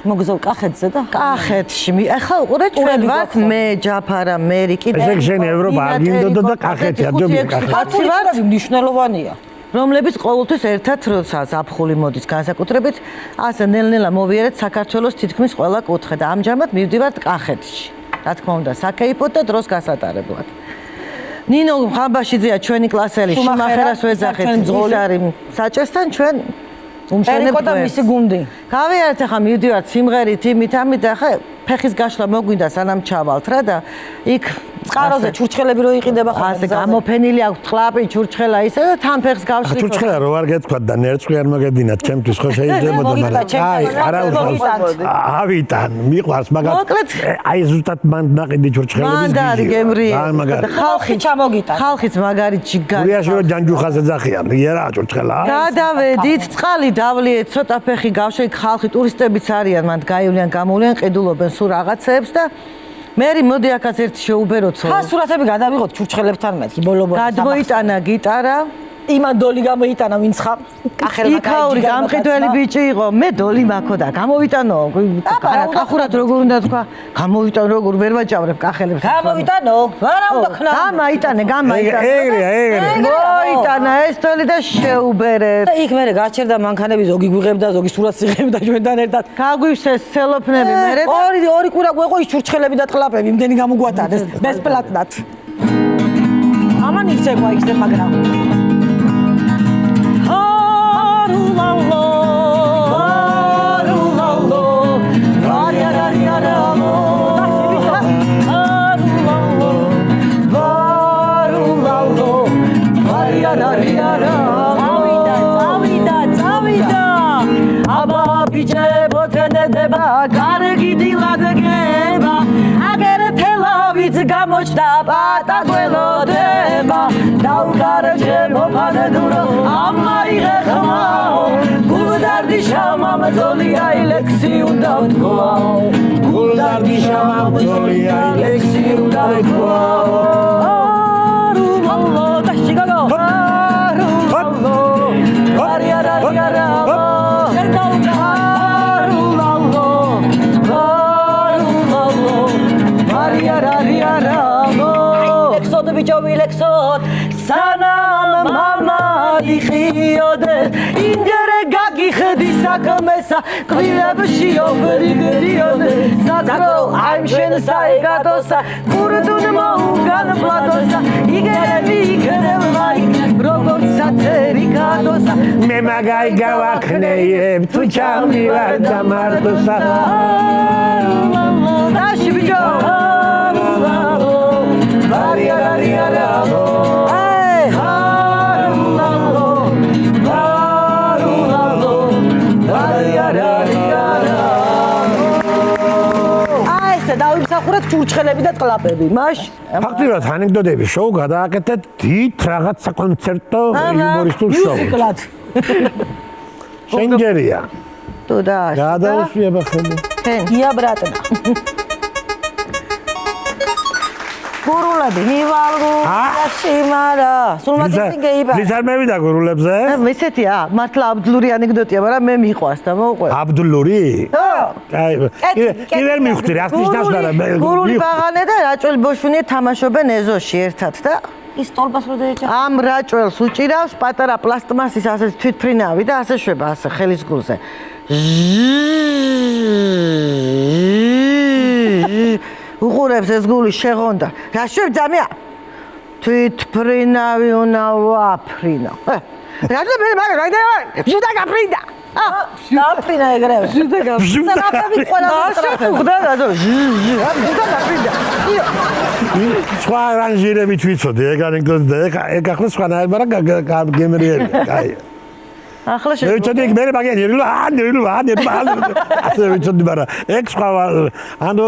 მოგზაურ კახეთზე და კახეთში. ახლა უყურე ჩვენ ვართ მე ჯაფარა მერი კიდე. ესე შენი ევროპა არ გინდოდა და კახეთია ჯობია კახეთი. კაცი ვარ მნიშვნელოვანია. რომლებიც ყოველთვის ერთად როცა ზაფხული მოდის განსაკუთრებით, ასე ნელ-ნელა მოვიარეთ საქართველოს თითქმის ყველა კუთხე და ამჟამად მივდივართ კახეთში. რა თქმა უნდა, საკეიფოდ და დროს გასატარებლად. ნინო ხამბაშიძეა ჩვენი კლასელი, შუმახერას ვეძახით, ის არის საჭესთან ჩვენ ერიკო და მისი გუნდი. გავიარეთ ახლა მივდივართ სიმღერით, იმით, ამით და ახლა ფეხის გაშლა მოგვინდა სანამ ჩავალთ რა და იქ წყაროზე ჩურჩხელები რო იყიდება ხოლმე. ასე გამოფენილი აქვს ტყლაპი, ჩურჩხელა ისე და თან ფეხს გავშლით. ჩურჩხელა რო არ გეთქვათ და ნერწყვი არ მოგედინათ ჩემთვის ხო შეიძლებოდა მაგრამ აი არა ავიტან მიყვარს მაგრამ აი ზუსტად მან ნაყიდი ჩურჩხელების გიჟი. მაგარი გემრი. და ხალხი ჩამოგიტან. ხალხიც მაგარი ჯიგარი. გურიაში რო ჯანჯუხაზე ძახიან, იერა ჩურჩხელა. გადავედით, წყალი დავლიეთ, ცოტა ფეხი გავშეიქ, ხალხი ტურისტებიც არიან, მანდ გაივლიან, გამოვლიან, ყიდულობენ სულ რაღაცეებს და მერი მოდი აქაც ერთი შეუბეროთო. ხა სურათები გადავიღოთ ჩურჩხელებთან მეთქი ბოლო-ბოლო. გადმოიტანა გიტარა. იმან დოლი გამოიტანა ვინც ხარ? კახელმა იქაური გამყიდველი ბიჭი იყო. მე დოლი მაქო და გამოვიტანო. კახურად როგორ უნდა თქვა? გამოვიტანო როგორ ვერ ვაჭავრებ კახელებს. გამოვიტანო. არა უნდა ქნა. გამაიტანე. ეგრე. მოიტანა ეს დოლი და შეუბერეთ. იქ მე გაჩერდა მანქანები ზოგი გვიღებდა, ზოგი სურათს იღებდა ჩვენთან ერთად. გაგვივსეს ცელოფნები მე და ორი კურა გვეყო ის ჩურჩხელები და ტყლაპები იმდენი გამოგვატანეს ბესპლატნად. ამან იცევა იქზე მაგრამ გამოჩნდა პატაგველოდება დაუკარჯე მოფანედურო ამაიღე ხმაო გულდარდი შამამძოლია ლექსი უნდა ვთქვაო გულდარდი შამამძოლია ლექსი უნდა ვთქვაო არულალო და შიგაგო არულალო არიარარიარა Bicho sanam mama dikhiyodet ingere gagi khdi sakmesa qvilebshi obrigeriyodet zakro aim shen saigatosa kurdun maugan platosa igere vigere vai rogor saterikadosa me magai gavakhneeb tu chami var damardosa dashi bicho დავიმსახურეთ ჩურჩხელები და ტყლაპები. მაშ ფაქტიურად ანეკდოტების შოუ გადააკეთეთ დიდ რაღაც საკონცერტო იუმორისტულ შოუს. მუსიკალად. შენჯერია. თუ და გადაუსვიება ხოლმე. ია ბრატნა. გურულები მივალგო შიმარა სულ მაგისი გეიბა ვის არ მევიდა გურულებზე? ესეთია მართლა აბდულური ანეკდოტია მაგრამ მე მიყვარს და მოყვე აბდულური? აი ვერ მივხვდი რა ნიშნავს და გურული ბაღანე და რაჭველი ბოშვინი თამაშობენ ეზოში ერთად და ის ტოლბას რო დაეჭა ამ რაჭველს უჭირავს პატარა პლასტმასის ასე თვითფრინავი და ასე შვება ასე ხელის გულზე უყურებს ეს გული შეღონდა. რა შვებ ძამია? თვითფრინავი უნდა ვაფრინო. რადგან მე მაგ ჟუდა გაფრინდა. გაფრინა ეგრევე. ჟუდა გაფრინდა. საფაფები ყველა გაფრინდა. ჟუდა გაფრინდა. სხვა არანჟირებით ვიცოდი ეგ ანეკდოტი და ეგ ახლა სხვანაირ, მაგრამ გემრიელია, კაი. ახლა მე ვიცოდი ეგ მე მაგერია, ასე ვიცოდი, მაგრამ ეგ სხვა ანუ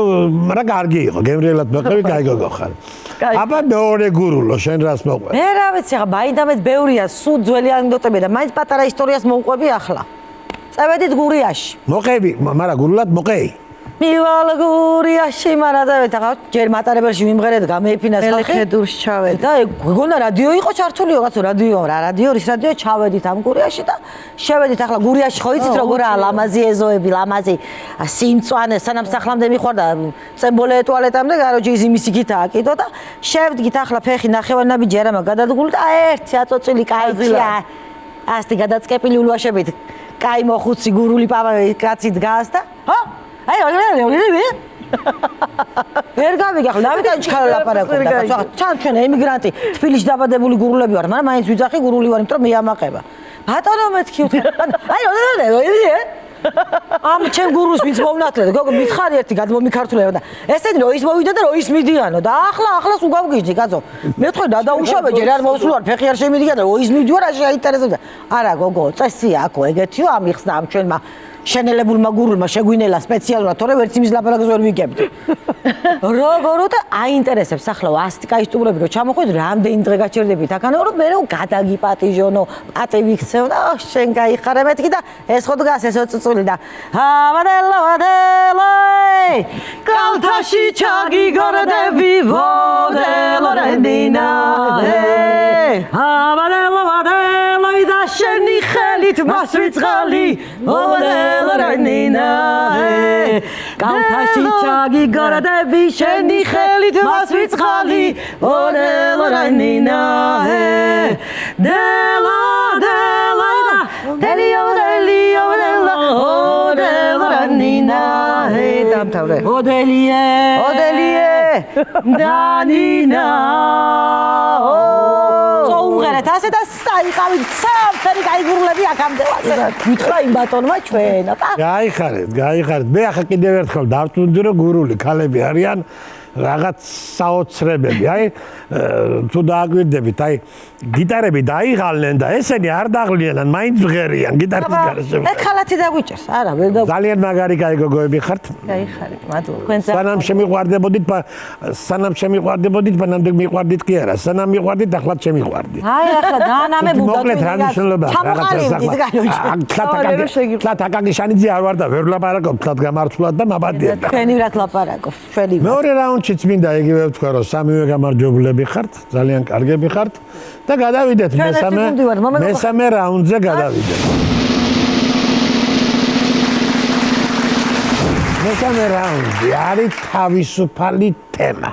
მაგრამ კარგი იყო, გემრიელად მოყევი, კაი გოგო ხარ. აბა მეორე გურულო, შენ რას მოყვე? მე რა ვიცი, ახლა მაინდამეთ ბევრია, სულ ძველი ანეკდოტები და მაინც პატარა ისტორიას მოვყვები ახლა. წავედით გურიაში. მოყევი, მაგრამ გურულად მოყევი. მივალ გურიაში, მაგრამ დავეთ ახლა ჯერ მატარებელში მიმღერეთ გამეიფინა სახე. ელეხედურს ჩავედი. და გოგონა რადიო იყო ჩართულიო, კაცო, რადიო, რა რადიორის რადიო, ჩავედით ამ გურიაში და შევედით ახლა გურიაში ხო იცით როგორაა ლამაზი ეზოები, ლამაზი სიმწვანე, სანამ სახლამდე მიხვდა წემბოლე ტუალეტამდე, გაროჯი იმის იქითაა კიდო და შევდგით ახლა ფეხი ნახევარნაბიჯი არამა გადადგული და ერთი აწოწილი კაიჭია. ასეთი გადაწკეპილი ულვაშებით, კაი მოხუცი გურული კაცი დგას და ხო? აი, ვერ გავიგე ახლა დავით ჩქარა ლაპარაკობდა კაცო ჩან ჩვენ ემიგრანტი თბილისში დაბადებული გურულები ვარ მაგრამ მაინც ვიძახი გურული ვარ იმიტომ რომ მეამაყება ბატონო მეთქი ამ ჩემ გურულს ვინც მოვნათლე გოგო მითხარი ერთი გადმომიქართულება და ესენი რო ის მოვიდა და რო ის მიდიანო და ახლას უგავგიჟდი კაცო მე თქვი დადაუშავე ჯერ არ მოვსულვარ ფეხი არ შემიდია და რო ის მიდიوار რა შეაინტერესებდა არა გოგო წესია აქო ეგეთიო ამიხსნა ამ ჩვენმა შენელებულმა გურულმა შეგვინელა სპეციალურად თორე ვერც იმის ლაპარაკს ვერ ვიგებდი. როგორ და აინტერესებს ახლა ასტიკაის სტუმრები რო ჩამოხვიდ რამდენი დღე გაჩერდებით აქანო რომ მე რო გადაგიპატიჟონო პატე ვიქცევ და შენ გაიხარე მეთქი და ეს ხო დგას ეს ოწუწული და ავადელო კალთაში ჩაგიგორდები ვოდელო რენდინა ავადელო და შენი ხელით მას ვიწყალი ვოდელო რენდინა კალთაში ჩაგიგორდები შენი ხელით მას ვიწყალი ვოდელო რენდინა დელო რენდინა დამთავრე ოდელიე დანინა წოუმღერეთ ასე და საიყავით სამფერი გაიგურულები აქამდე ასე გითხრა იმ ბატონმა ჩვენ გაიხარეთ მე ახლა კიდევ ერთხელ დავწუნდი რომ გურული ქალები არიან რაღაც საოცრებები აი თუ დააგვირდებით აი გიტარები დაიღალნენ და ესენი არ დაღლიანან მაინც ღერიან გიტარის გარშემო ეგ ხალათი დაგვიჭერს არა ვერ და ძალიან მაგარი კაი გოგოები ხართ გაიხარით მადლობა სანამ შემიყვარდებოდით მანამდე მიყვარდით კი არა სანამ მიყვარდით ახლაც შემიყვარდი აი ახლა დაანამებუდა მოკლედ რა მნიშვნელობა თლათაკაკი შანიძე არ ვარ და ვერ ვლაპარაკობ თლათ გამართულად და მაბადია თქვენი რათ ლაპარაკობ ჩვენი მეორე რაუნდშიც მინდა იგივე ვთქვა რომ სამივე გამარჯვებულები ხართ ძალიან კარგები ხართ და გადავიდეთ მესამე რაუნდზე გადავიდეთ მესამე რაუნდი არის თავისუფალი თემა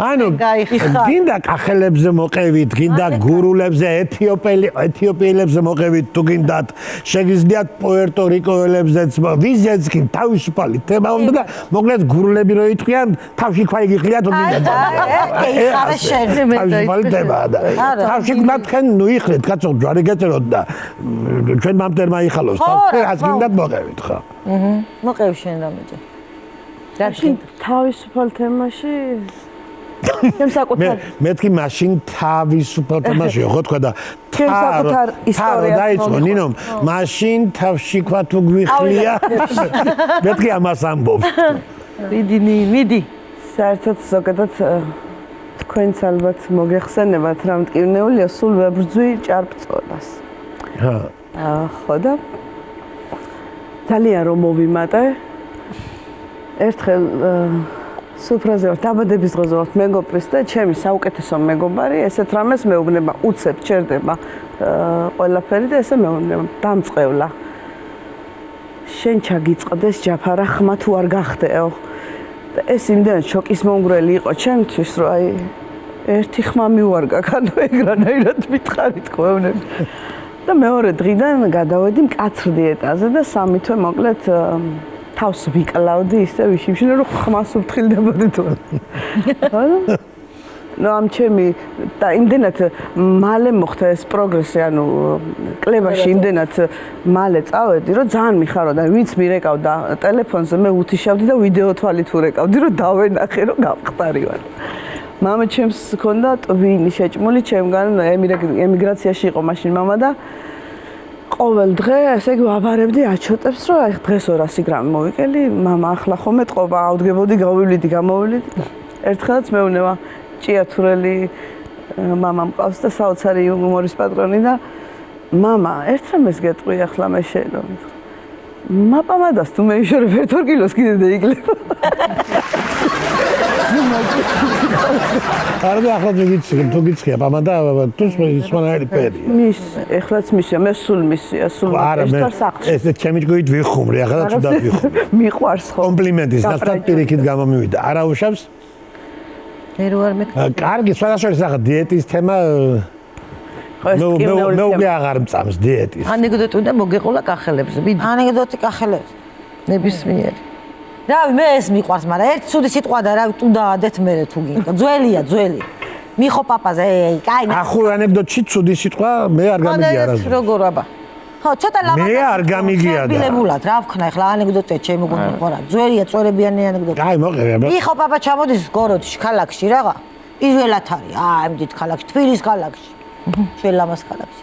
ანუ გინდა კახელებზე მოყევით, გინდა გურულებზე, ეთიოპიელებზე მოყევით, თუ გინდათ, შეგიძლიათ პუერტო-რიკოელებზეც, ვიზეც კი თავისუფალი თემა უნდა და მოკლედ გურულები რო იტყვიან, თავში ქვაი გიხლიათ თუ გინდათ. თავისუფალი თემაა და თავში გინდათ თქვენ ნუიხლეთ, კაცო, ჯვარი გეწეროთ და ჩვენ მამტერმა იხალოს, რაც გინდათ მოყევით, ხო? მოყევ შენ რამეჯერ. თავისუფალ თემაში მეთქი მაშინ თავისუფალ თემაშია ხო თქვა და საკუთარ ისტორიას დაიწყო ნინო მაშინ თავში ქვა თუ გვიხლია მეთქი ამას ამბობს მიდი საერთოდ ზოგადად თქვენც ალბათ მოგეხსენებათ რა მტკივნეულია სულ ვებრძვი ჭარბწონას ხო და ძალიან რომ მოვიმატე ერთხელ სუფრაზე ვარ დაბადების დღეზე ვარ მეგობრის და ჩემი საუკეთესო მეგობარი ესეთ რამეს მეუბნება უცებ ჩერდება ყველაფერი და ესე მეუბნება დამწყევლა შენ ჩაგიწყდეს ჯაფარა ხმა თუ არ გახდეო და ეს იმდენად შოკის მომგვრელი იყო ჩემთვის რომ აი ერთი ხმა მივარგა კანო ეგრანაირად მითხარი თქვენები და მეორე დღიდან გადავედი მკაცრ დიეტაზე და სამი თვე მოკლედ თავს ვიკლავდი ისე ვიშიმშილე რომ ხმას უფრთხილდებოდი თუ ნუ ამ ჩემი და იმდენად მალე მოხდა ეს პროგრესი, ანუ კლებაში იმდენად მალე წავედი, რომ ძალიან მიხაროდა, ვინც მირეკავდა ტელეფონზე, მე უთიშავდი და ვიდეო თვალით ურეკავდი, რომ დავენახე, რომ გავხტარი ვარ. მამა ჩემს ჰქონდა ტვინი შეჭმული ჩემგან, ემიგრაციაში იყო მაშინ მამა და ყოველ დღე ესე იგი ვაბარებდი აჩოტებს, რომ აი დღეს 200 გრამი მოვიკელი, მამა ახლა ხომე ტყობა, ავდგებოდი, გამოვლიდი. ერთხელაც მეუნება ჭიათურელი მამა მყავს და საოცარი იუმორის პატრონი და მამა, ერთ რამეს გეტყვი ახლა მე შენ. მაპამადას თუ მე იშორებ 1-2 კილოს კიდე დაიკლება. არა ახლა თუ გიცხია პამადა თუ სვანაერი პერია. მის ეხლაც მისია, მე სულ მისია, სულ ერთად სახლში. ეს ჩემი ჯგუით ვიხუმრი, ახლა თუ დავიხუმრი. მიყვარს ხო? კომპლიმენტის ნაცვლად პირიქით გამომივიდა. არა უშავს? მე რო არ მეკ. კარგი, სხვადასხვა ახლა დიეტის თემა მე უკვე აღარ მწამს დიეტის. ანეკდოტი და მოგეყოლა კახელებზე. ანეკდოტი კახელებს. ნებისმიერი. რავი, მე ეს მიყვარს, მაგრამ ერთი ცუდი სიტყვა და რავი, ტუნდა ადეთ მე თუ გინდა. ძველია, ძველი. მიხო პაპაზე, კაი. ახლა ანეკდოტში ცუდი სიტყვა მე არ გამიგია რა. როგორ აბა? ხო, ცოტა ლამაზი. მე არ გამიგია და. ბილებულად, რა ვქნა, ახლა ანეკდოტია ჩემი გონდა ხო რა. ძველია, წვერებიანი ანეკდოტი. კაი, მოყევი. მიხო პაპა ჩამოდის გოროდში, ქალაქში რა. პირველად არის, ამ დიდ ქალაქში, თბილის ქალაქში. შენ ლამაზ ქალაქში.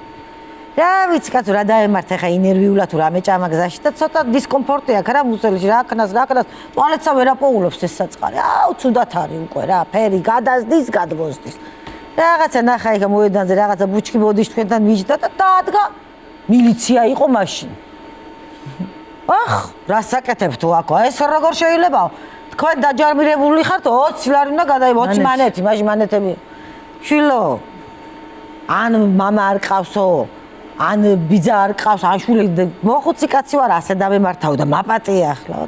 რა ვიცი კაცო რა დაემართ ახლა ინერვიულად თუ რამე ჭამა გზაში და ცოტა დისკომფორტი აქვს რა მუცელში რა ქნას ტუალეტსა ვერ აპოულობს ეს საწყარი. აუ ცუდად არის უკვე რა ფერი გადაზდის გადმოსდის. რაღაცა ნახა იქ მოედანზე რაღაცა ბუჩკი ბოდიშ თქვენთან მიჯდა და დაადგა მილიცია იყო მაშინ. ახ რა საკეთებ თუ აქ ეს როგორ შეიძლება? თქვენ დაჯარმირებული ხართ 20 ლარი უნდა გადაიბო 20 მანეთი მაშინ მანეთები. შილო ან მამა არ ყავსო ან ბიძა არ ყავს, ან შვილი მოხუცი კაცი ვარ, ასე დავემართავ და მაპატია ახლა.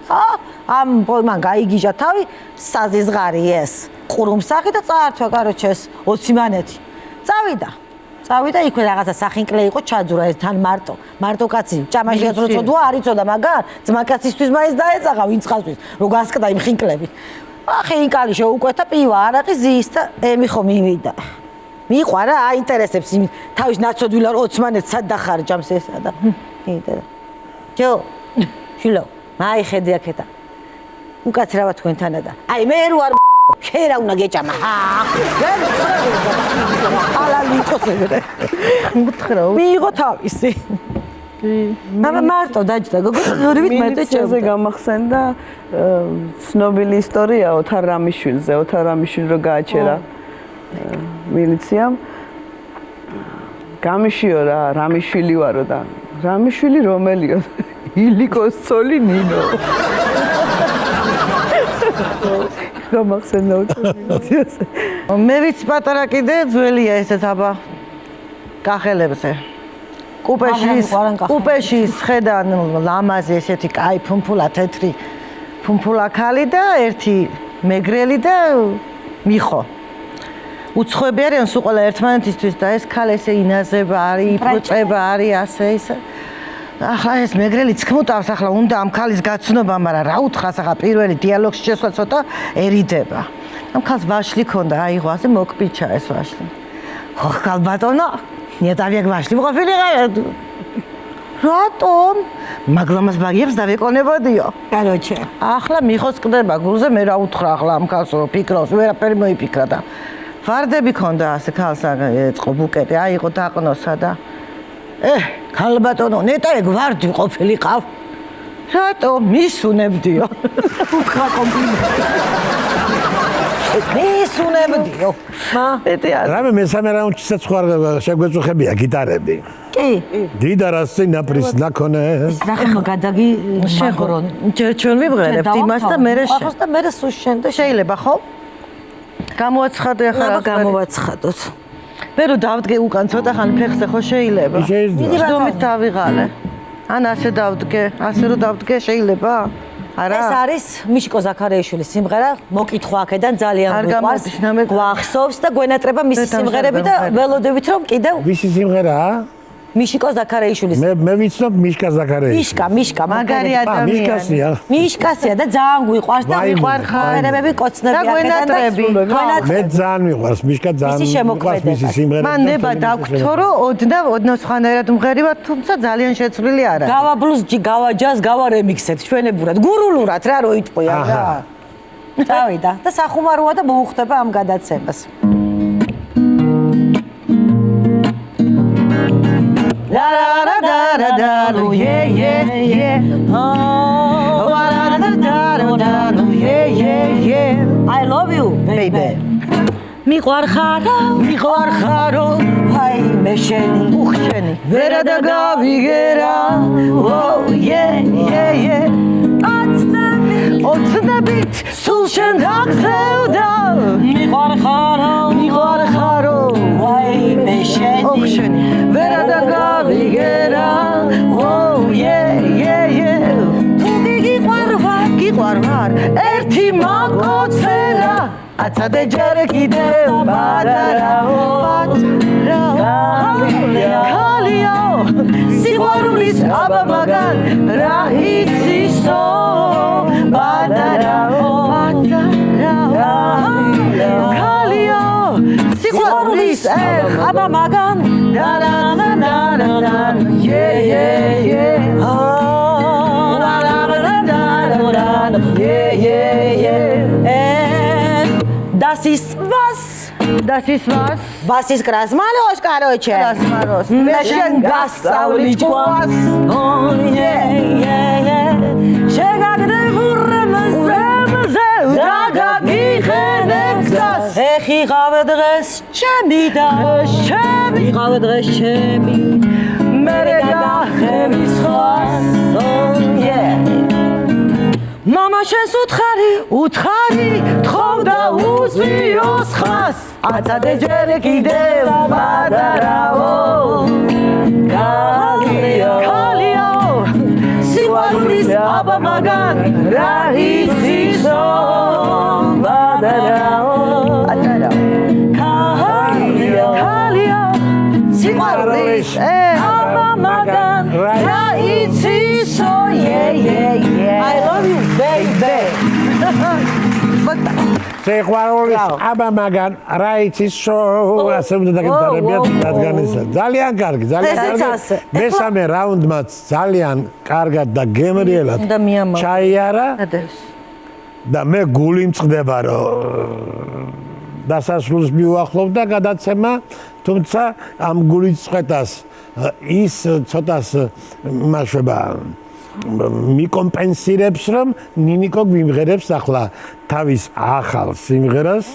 ამ მან გაიგიჟა თავი, საზიზღარი ეს. ყურუმსახი და წაართვა, კაროჩე ეს 20 მანეთი. წავიდა იქვე რაღაცა სახინკლე იყო ჩაძურა ეს თან მარტო კაცი ჭამაშიაც რო წოდვა არ იცოდა მაგარ ძმა კაცისთვის მაინც დაეწაღა ვინც ხასთვის რო გასკდა იმ ხინკლებით ხინკალი შეუკვეთა პივა არაყი ზის და ემი ხომ მივიდა მიყვარა აინტერესებს იმ თავის ნაცოდვილად 20 მანეთს სად დახარჯამს ესა და მივიდა ჯო შილო მაიხედე აქეთა უკაცრავად თქვენთანა და აი მე რო არ შერა უნდა გეჭამა ალალი იყოს ეგრე უთხრა მიიღო თავისი მამა მარტო დაჯდა გოგო ზორივით მარტო ჩაზე გამახსენდა ცნობილი ისტორია ოთარ რამიშვილზე ოთარ რამიშვილი რო გააჩერა მილიციამ გამიშიო რა რამიშვილი ვარო და რამიშვილი რომელიო ილიკოს ცოლი ნინო გამახსენდა უცნაურს. მე ვიცი პატარა კიდე ძველია ესეც აბა კახელებზე. კუპეში ხედან ლამაზი ესეთი კაი ფუმფულა თეთრი ფუმფულა ქალი და ერთი მეგრელი და მიხო. უცხოები არიან სულ ყველა ერთმანეთისთვის და ეს ქალი ესე ინაზება არის, იფუჭება არის ასე ისე. ახლა ეს მეგრელი ცქმუტავს ახლა უნდა ამ ქალის გაცნობა, მაგრამ რა უთხრას ახლა პირველი დიალოგში შესვლა ცოტა ერიდება. ამ ქალს ვაშლი ქონდა, აიღო ასე მოკპიჩა ეს ვაშლი. ხო ხალბატონო, ნეტავიაკ ვაშლი ყოფილი ღარ. რატომ? მაგლამას ბაგებს დავეკონებოდიო. კაროჩე. ახლა მიხოს ყდება გულზე, მე რა უთხრა ახლა ამ ქალს ფიქრობს, ვერაფერი მოიფიქრა და ვარდები ქონდა ასე ქალს ეწყო ბუკეტი, აიღო დაყნოსა და ქალბატონო ნეტა ეგ ვარდი ყოფილიყავ რატო მისუნებდიო უკრა კომპლიმენტი მისუნებდიო რამე მესამე რაუნდშიც ხარ შეგვეწუხებია გიტარები კი დიდარას ნაპრის ნაკონე ნახე გადაგი შეხორონ ჯერ ჩვენ ვიბღერებთ იმას და მე ახლა და მე სულ შენ და შეიძლება ხო გამოაცხადე ახლა რა გამოვაცხადოთ მე რო დავდგე უკან ცოტა ხანი ფეხზე ხო შეიძლება? მიდივარ დავიღალე. ან ასე დავდგე, ასე რო დავდგე შეიძლება? არა? ეს არის მიშკო ზაქარიაშვილის სიმღერა, მოკითხვა აქედან ძალიან მიყვარს. გვახსოვს და გვენატრება მისი სიმღერები და ველოდებით რომ კიდევ ვისი სიმღერაა? მიშიკო ზაქარეიშვილის. მე ვიცნობ მიშკა ზაქარეიშვილი. მიშკა, მაგარი ადამიანი. მიშკასია. მიშკასია და ძალიან გვიყვარს და მიყარხარებები კოცნები გვენატრები. მე ძალიან მიყვარს მიშკა ძალიან მისი შემოქმედება. მისი სიმღერა. მან ნება დაგვთო რომ ოდნავ სხვანაირად მღერი ვარ, თუმცა ძალიან შეცვლილი არა. გავა ბლუზ, გავა ჯაზ, გავა რემიქსეთ, ჩვენებურად, გურულურად რა რო იტყვია რა. წავიდა და სახუმაროა და მოუხდება ამ გადაცემას. La la la la la la la yeah yeah yeah la la la la la la yeah yeah yeah I love you baby. მიყვარხარო აი მე შენი უხშენი ვერა და გავიგერა oh yeah yeah yeah ოცნებით სულ შენ დაგზევდა მიყვარხარო აი მე შენი უხშენი ვერა და გავიგერა oh yeah yeah yeah თუ გიყვარვარ ერთი მაკოცერა აცადე ჯერ კიდევ ბადარაო ხალიო სიყვარულის აბამაგან რა იცისო ბადარაო ხალიო სიყვარულის აბამაგან და და და და და yeah yeah yeah yeah yeah yeah Das ist was? Das ist was? Was ist Krasmalos, короче? Krasmalos. Მე შენ გასწავლი ჭკუას. Oh yeah yeah yeah. შეგაგდებურემზე და გაგიხენებს. ეხი ღავე დღეს ჩემი და ჩემი ღავე დღეს ჩემი. მე გახევის ხარ. Oh yeah. Mama შენს უთხარი თხოვდა უზვიოს ხას აცადე ჯერ კიდევ ბადარაო ხალიო სიყვარულის აბამაგან რა იცისო ბადარაო ხალიო სიყვარულის აბამაგან რა იცისო yeah yeah yeah I love you baby სიყვარულის აბამაგან რა იცისო ასე უნდა დაგეთარებიათ რადგანისა ძალიან კარგი მესამე რაუნდმაც ძალიან კარგად და გემრიელად ჩაიარა და მე გული მწყდება რომ დასასრულს მიუახლოვდა გადაცემა თუმცა ამ გულის წვეთას ის ცოტას მაშვება მიკომპენსირებს რომ ნინიკო გვიმღერებს ახლა თავის ახალ სიმღერას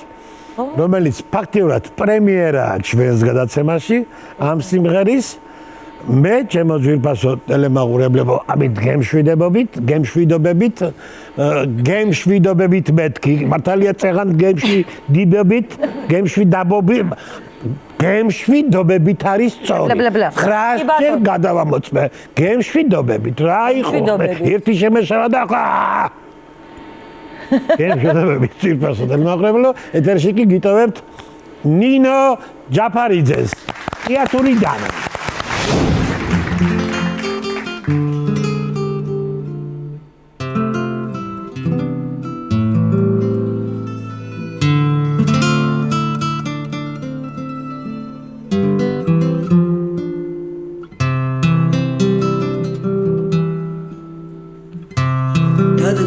რომელიც ფაქტიურად პრემიერაა ჩვენს გადაცემაში ამ სიმღერის მე ჩემო ძვირფასო ტელემაყურებლებო ამით გემშვიდობებით მეთქი მართალია წეღან გემშვიდობებით არის სწორი. 9-ჯერ გადავამოწმე. გემშვიდობებით რა იყო? ერთი შემეშალა და გემშვიდობებით ძვირფასო ტელემაყურებლებო ეთერში კი გიტოვებთ ნინო ჯაფარიძეს. თეატრიდან.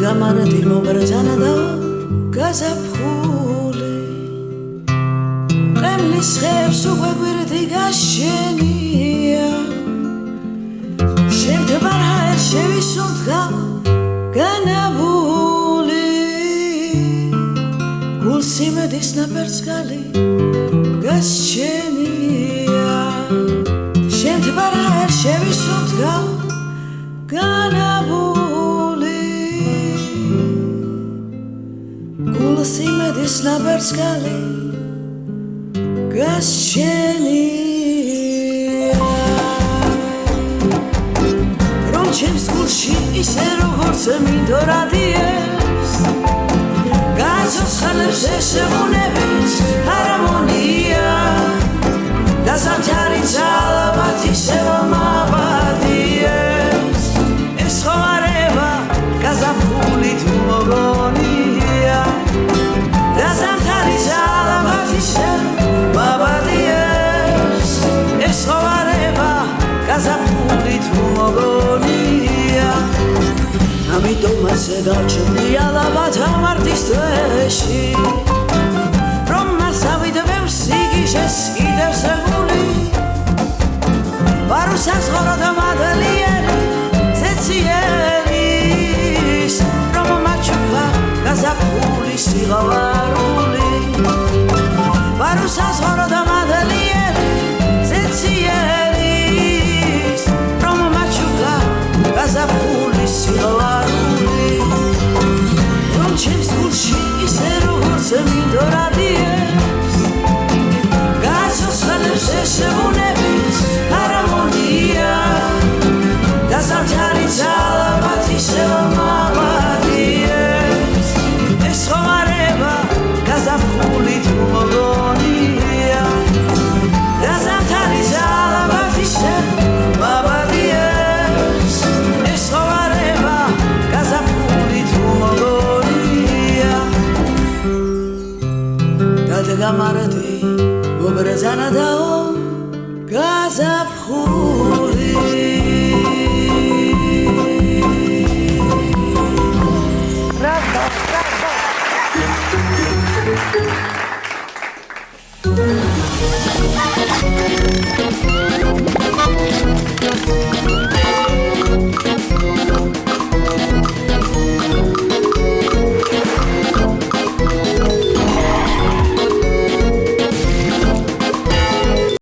გამარდი მობრძანა და გაზაფხული ყემლის ხებს უკვე გვერდი გაშენია შემთბარ შევისუნთქა განაბული გულსიმედის ნაპერწკალი გასჩენია შემთბარ შევისუნთქა განაბული გულსიმედის ნაპერწკალი გასჩენია რომ ჩემს გულში ისე როგორც მინდორადიებს გაცოცხლებს ესე ბუნების ჰარმონია და სამჯარი ძალამათი სევამ ამიტომაც გაჩნდი ალბათ ამარტის დღეში რომ მასავით ბევრს სიგიჟეს კიდევ სეგული ვარო საზღარო და მადლიერი ზეციერის რომ მაჩუქა გაზაფხული სიღავარული ვარო საზღარო და მადლიერი ზეციერის რომ მაჩუქა გაზაფხული სიღავარული რომ ჩემს გულში ისე როგორც მინდორადიებს გაცოცხლებს შეშებუნების ჰარმონია და ზამთარი ძალაბათ ისევ მაღლადიებს ეს ხომარება გაზაფხულით მოგონია და ზამთარი ძალაბათ ისევ მაღლადიებს ეს ხომარება გაზაფხულით მოგონია გადაგამარდი გობრაზანადაო გაზაფხული